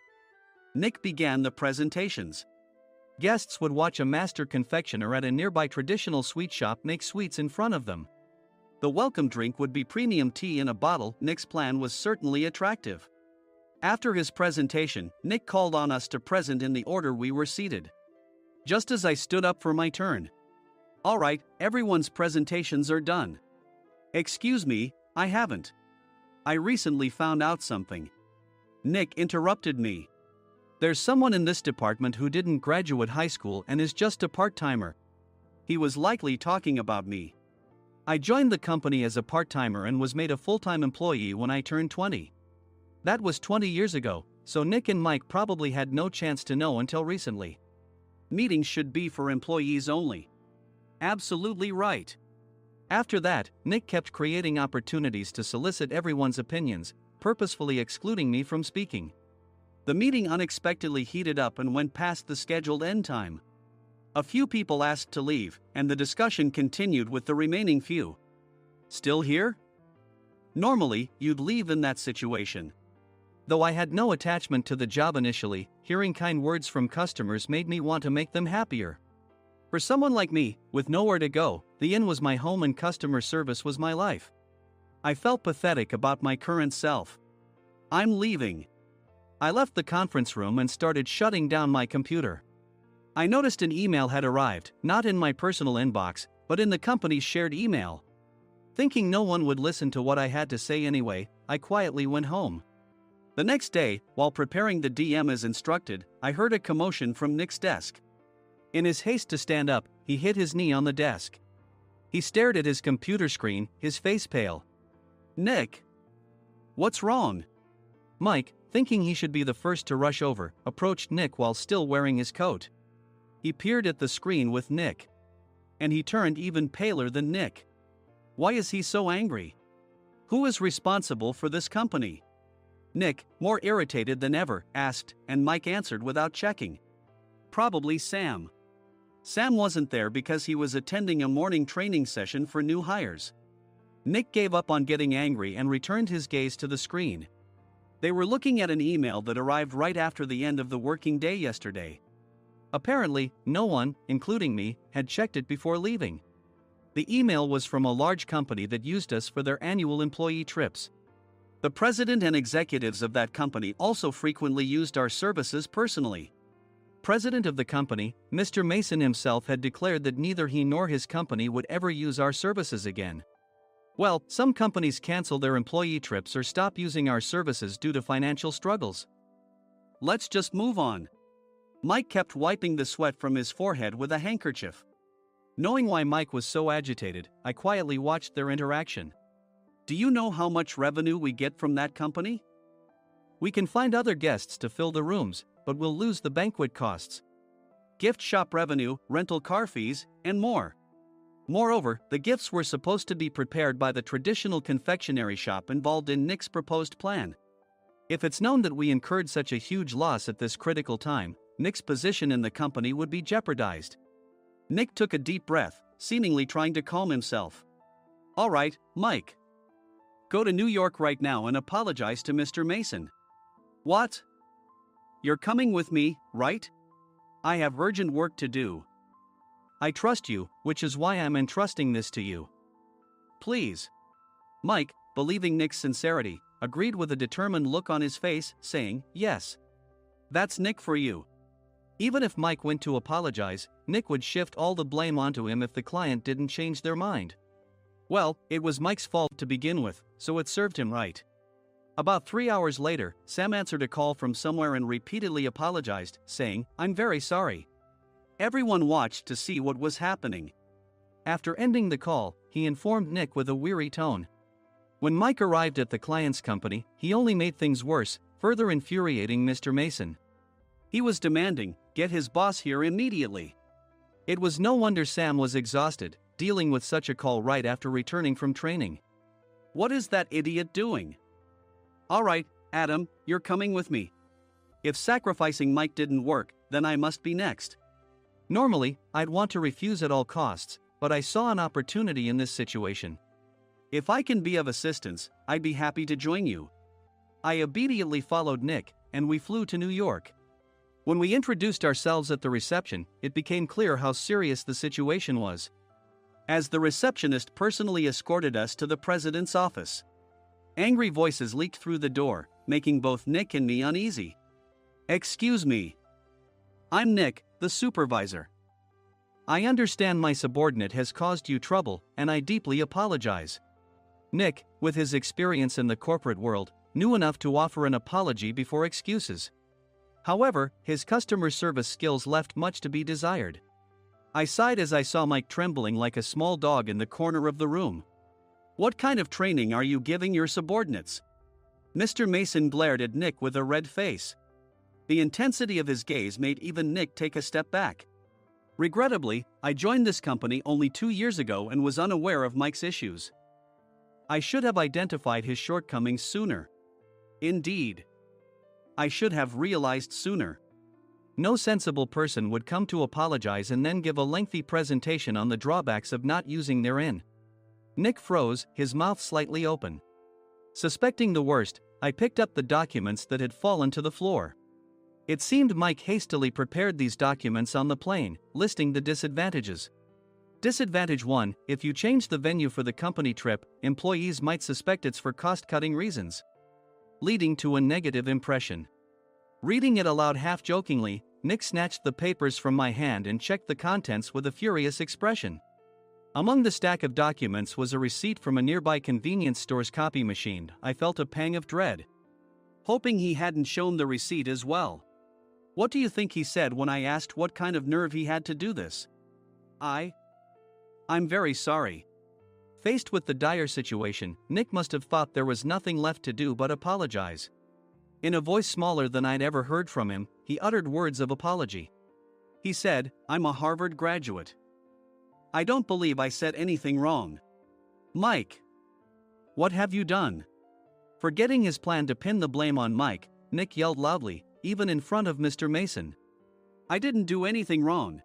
Nick began the presentations. Guests would watch a master confectioner at a nearby traditional sweet shop make sweets in front of them. The welcome drink would be premium tea in a bottle. Nick's plan was certainly attractive. After his presentation, Nick called on us to present in the order we were seated. Just as I stood up for my turn. All right, everyone's presentations are done. Excuse me, I haven't. I recently found out something. Nick interrupted me. There's someone in this department who didn't graduate high school and is just a part-timer. He was likely talking about me. I joined the company as a part-timer and was made a full-time employee when I turned 20. That was 20 years ago, so Nick and Mike probably had no chance to know until recently. Meetings should be for employees only. Absolutely right. After that, Nick kept creating opportunities to solicit everyone's opinions, purposefully excluding me from speaking. The meeting unexpectedly heated up and went past the scheduled end time. A few people asked to leave, and the discussion continued with the remaining few. Still here? Normally, you'd leave in that situation. Though I had no attachment to the job initially, hearing kind words from customers made me want to make them happier. For someone like me, with nowhere to go, the inn was my home and customer service was my life. I felt pathetic about my current self. I'm leaving. I left the conference room and started shutting down my computer. I noticed an email had arrived, not in my personal inbox, but in the company's shared email. Thinking no one would listen to what I had to say anyway, I quietly went home. The next day, while preparing the DM as instructed, I heard a commotion from Nick's desk. In his haste to stand up, he hit his knee on the desk. He stared at his computer screen, his face pale. Nick! What's wrong? Mike, thinking he should be the first to rush over, approached Nick while still wearing his coat. He peered at the screen with Nick. and he turned even paler than Nick. Why is he so angry? Who is responsible for this company? Nick, more irritated than ever, asked, and Mike answered without checking. Probably Sam. Sam wasn't there because he was attending a morning training session for new hires. Nick gave up on getting angry and returned his gaze to the screen. They were looking at an email that arrived right after the end of the working day yesterday. Apparently, no one, including me, had checked it before leaving. The email was from a large company that used us for their annual employee trips. The president and executives of that company also frequently used our services personally. President of the company, Mr. Mason himself, had declared that neither he nor his company would ever use our services again. Well, some companies cancel their employee trips or stop using our services due to financial struggles. Let's just move on. Mike kept wiping the sweat from his forehead with a handkerchief. Knowing why Mike was so agitated, I quietly watched their interaction. Do you know how much revenue we get from that company? We can find other guests to fill the rooms, but we'll lose the banquet costs, gift shop revenue, rental car fees, and more. Moreover, the gifts were supposed to be prepared by the traditional confectionery shop involved in Nick's proposed plan. If it's known that we incurred such a huge loss at this critical time, Nick's position in the company would be jeopardized. Nick took a deep breath, seemingly trying to calm himself. All right, Mike. Go to New York right now and apologize to Mr. Mason. What? You're coming with me, right? I have urgent work to do. I trust you, which is why I'm entrusting this to you. Please. Mike, believing Nick's sincerity, agreed with a determined look on his face, saying, yes. That's Nick for you. Even if Mike went to apologize, Nick would shift all the blame onto him if the client didn't change their mind. Well, it was Mike's fault to begin with, so it served him right. About 3 hours later, Sam answered a call from somewhere and repeatedly apologized, saying, I'm very sorry. Everyone watched to see what was happening. After ending the call, he informed Nick with a weary tone. When Mike arrived at the client's company, he only made things worse, further infuriating Mr. Mason. He was demanding, get his boss here immediately. It was no wonder Sam was exhausted, dealing with such a call right after returning from training. What is that idiot doing? All right, Adam, you're coming with me. If sacrificing Mike didn't work, then I must be next. Normally, I'd want to refuse at all costs, but I saw an opportunity in this situation. If I can be of assistance, I'd be happy to join you. I immediately followed Nick, and we flew to New York. When we introduced ourselves at the reception, it became clear how serious the situation was. As the receptionist personally escorted us to the president's office. Angry voices leaked through the door, making both Nick and me uneasy. Excuse me. I'm Nick, the supervisor. I understand my subordinate has caused you trouble, and I deeply apologize. Nick, with his experience in the corporate world, knew enough to offer an apology before excuses. However, his customer service skills left much to be desired. I sighed as I saw Mike trembling like a small dog in the corner of the room. What kind of training are you giving your subordinates? Mr. Mason glared at Nick with a red face. The intensity of his gaze made even Nick take a step back. Regrettably, I joined this company only 2 years ago and was unaware of Mike's issues. I should have identified his shortcomings sooner. Indeed. I should have realized sooner. No sensible person would come to apologize and then give a lengthy presentation on the drawbacks of not using their in. Nick froze, his mouth slightly open. Suspecting the worst, I picked up the documents that had fallen to the floor. It seemed Mike hastily prepared these documents on the plane, listing the disadvantages. Disadvantage 1: if you change the venue for the company trip, employees might suspect it's for cost-cutting reasons, leading to a negative impression. Reading it aloud half-jokingly, Nick snatched the papers from my hand and checked the contents with a furious expression. Among the stack of documents was a receipt from a nearby convenience store's copy machine. I felt a pang of dread, hoping he hadn't shown the receipt as well. What do you think he said when I asked what kind of nerve he had to do this? I'm very sorry. Faced with the dire situation, Nick must have thought there was nothing left to do but apologize. In a voice smaller than I'd ever heard from him, he uttered words of apology. He said, I'm a Harvard graduate. I don't believe I said anything wrong. Mike! What have you done? Forgetting his plan to pin the blame on Mike, Nick yelled loudly, even in front of Mr. Mason. I didn't do anything wrong.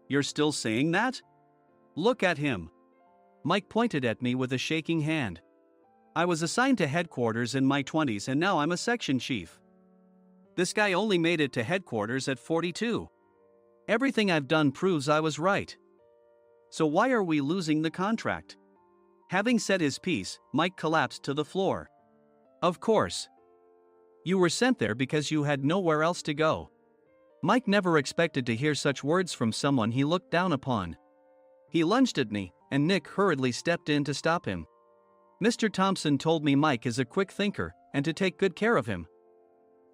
You're still saying that? Look at him. Mike pointed at me with a shaking hand. I was assigned to headquarters in my 20s and now I'm a section chief. This guy only made it to headquarters at 42. Everything I've done proves I was right. So why are we losing the contract? Having said his piece, Mike collapsed to the floor. Of course. You were sent there because you had nowhere else to go. Mike never expected to hear such words from someone he looked down upon. He lunged at me, and Nick hurriedly stepped in to stop him. Mr. Thompson told me Mike is a quick thinker, and to take good care of him.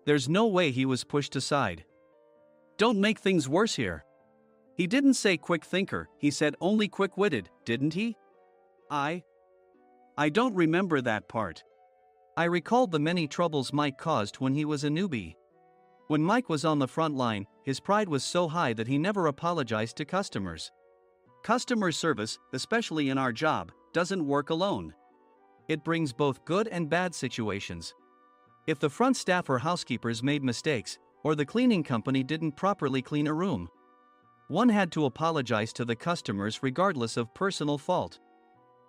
There's no way he was pushed aside. Don't make things worse here. He didn't say quick thinker, he said only quick-witted, didn't he? I don't remember that part. I recalled the many troubles Mike caused when he was a newbie. When Mike was on the front line, his pride was so high that he never apologized to customers. Customer service, especially in our job, doesn't work alone. It brings both good and bad situations. If the front staff or housekeepers made mistakes, or the cleaning company didn't properly clean a room, one had to apologize to the customers regardless of personal fault.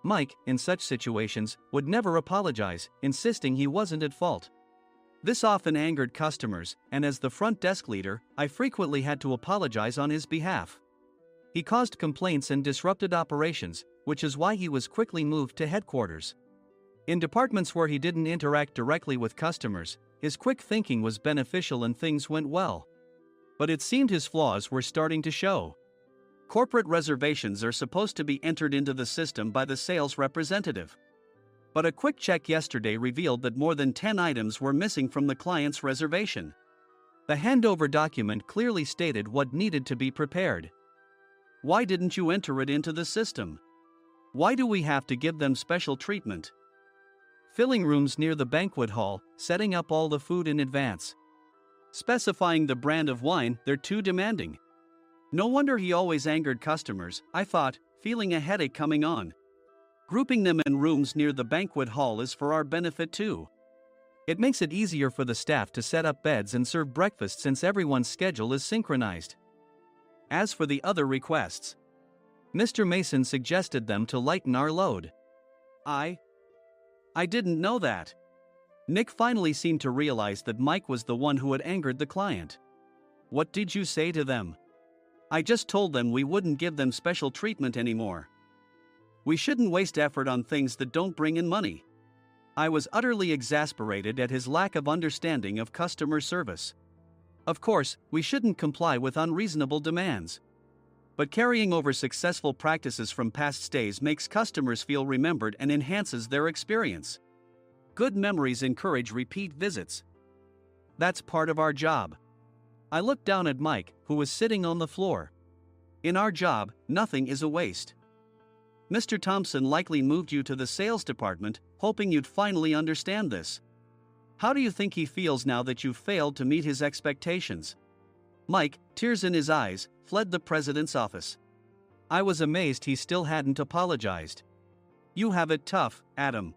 Mike, in such situations, would never apologize, insisting he wasn't at fault. This often angered customers, and as the front desk leader, I frequently had to apologize on his behalf. He caused complaints and disrupted operations, which is why he was quickly moved to headquarters. In departments where he didn't interact directly with customers, his quick thinking was beneficial and things went well. But it seemed his flaws were starting to show. Corporate reservations are supposed to be entered into the system by the sales representative. But a quick check yesterday revealed that more than 10 items were missing from the client's reservation. The handover document clearly stated what needed to be prepared. Why didn't you enter it into the system? Why do we have to give them special treatment? Filling rooms near the banquet hall, setting up all the food in advance. Specifying the brand of wine, they're too demanding. No wonder he always angered customers, I thought, feeling a headache coming on. Grouping them in rooms near the banquet hall is for our benefit too. It makes it easier for the staff to set up beds and serve breakfast since everyone's schedule is synchronized. As for the other requests, Mr. Mason suggested them to lighten our load. I didn't know that. Nick finally seemed to realize that Mike was the one who had angered the client. What did you say to them? I just told them we wouldn't give them special treatment anymore. We shouldn't waste effort on things that don't bring in money. I was utterly exasperated at his lack of understanding of customer service. Of course, we shouldn't comply with unreasonable demands. But carrying over successful practices from past stays makes customers feel remembered and enhances their experience. Good memories encourage repeat visits. That's part of our job. I looked down at Mike, who was sitting on the floor. In our job, nothing is a waste. Mr. Thompson likely moved you to the sales department, hoping you'd finally understand this. How do you think he feels now that you've failed to meet his expectations? Mike, tears in his eyes, fled the president's office. I was amazed he still hadn't apologized. You have it tough, Adam.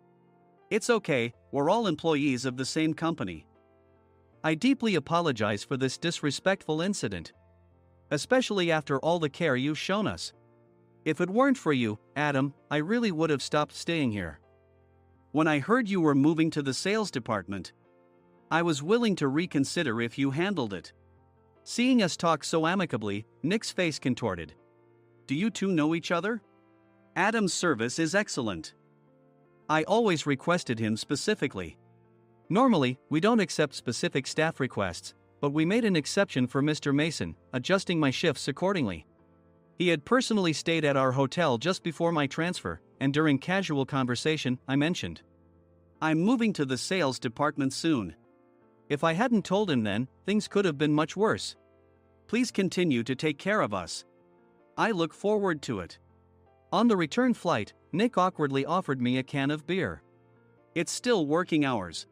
It's okay, we're all employees of the same company. I deeply apologize for this disrespectful incident. Especially after all the care you've shown us. If it weren't for you, Adam, I really would have stopped staying here. When I heard you were moving to the sales department, I was willing to reconsider if you handled it. Seeing us talk so amicably, Nick's face contorted. Do you two know each other? Adam's service is excellent. I always requested him specifically. Normally, we don't accept specific staff requests, but we made an exception for Mr. Mason, adjusting my shifts accordingly. He had personally stayed at our hotel just before my transfer, and during casual conversation, I mentioned, I'm moving to the sales department soon. If I hadn't told him then, things could have been much worse. Please continue to take care of us. I look forward to it. On the return flight, Nick awkwardly offered me a can of beer. It's still working hours.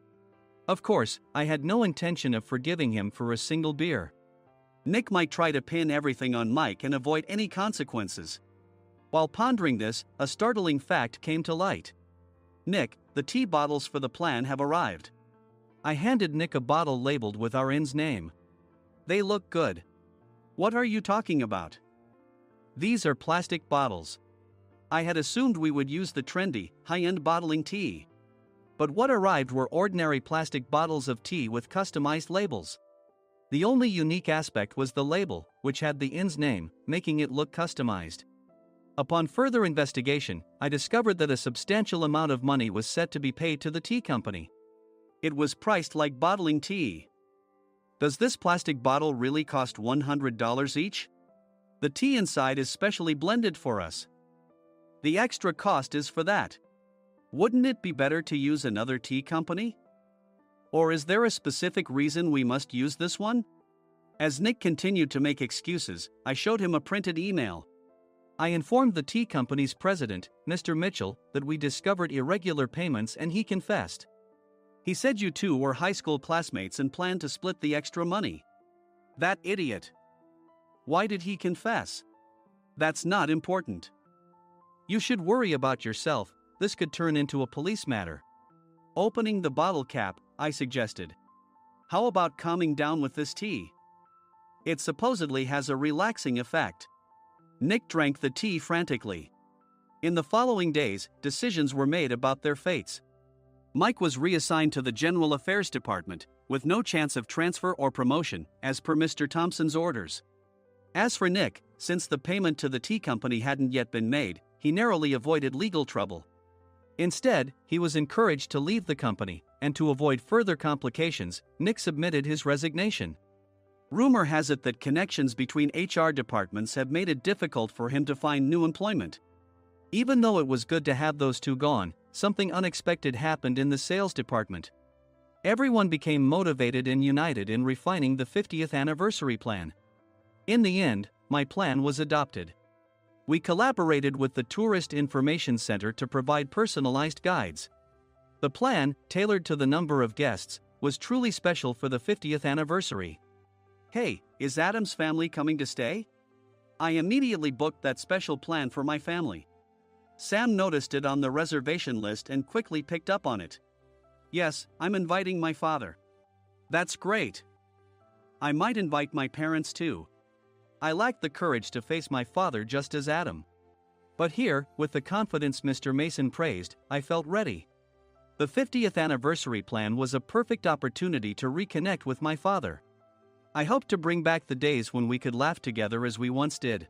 Of course, I had no intention of forgiving him for a single beer. Nick might try to pin everything on Mike and avoid any consequences. While pondering this, a startling fact came to light. Nick, the tea bottles for the plan have arrived. I handed Nick a bottle labeled with our inn's name. They look good. What are you talking about? These are plastic bottles. I had assumed we would use the trendy, high-end bottling tea. But what arrived were ordinary plastic bottles of tea with customized labels. The only unique aspect was the label, which had the inn's name, making it look customized. Upon further investigation, I discovered that a substantial amount of money was set to be paid to the tea company. It was priced like bottling tea. Does this plastic bottle really cost $100 each? The tea inside is specially blended for us. The extra cost is for that. Wouldn't it be better to use another tea company? Or is there a specific reason we must use this one? As Nick continued to make excuses, I showed him a printed email. I informed the tea company's president, Mr. Mitchell, that we discovered irregular payments and he confessed. He said you two were high school classmates and planned to split the extra money. That idiot. Why did he confess? That's not important. You should worry about yourself, this could turn into a police matter. Opening the bottle cap, I suggested. How about calming down with this tea? It supposedly has a relaxing effect. Nick drank the tea frantically. In the following days, decisions were made about their fates. Mike was reassigned to the General Affairs Department, with no chance of transfer or promotion, as per Mr. Thompson's orders. As for Nick, since the payment to the tea company hadn't yet been made, he narrowly avoided legal trouble. Instead, he was encouraged to leave the company, and to avoid further complications, Nick submitted his resignation. Rumor has it that connections between HR departments have made it difficult for him to find new employment. Even though it was good to have those two gone, something unexpected happened in the sales department. Everyone became motivated and united in refining the 50th anniversary plan. In the end, my plan was adopted. We collaborated with the Tourist Information Center to provide personalized guides. The plan, tailored to the number of guests, was truly special for the 50th anniversary. Hey, is Adam's family coming to stay? I immediately booked that special plan for my family. Sam noticed it on the reservation list and quickly picked up on it. Yes, I'm inviting my father. That's great. I might invite my parents too. I lacked the courage to face my father just as Adam. But here, with the confidence Mr. Mason praised, I felt ready. The 50th anniversary plan was a perfect opportunity to reconnect with my father. I hoped to bring back the days when we could laugh together as we once did.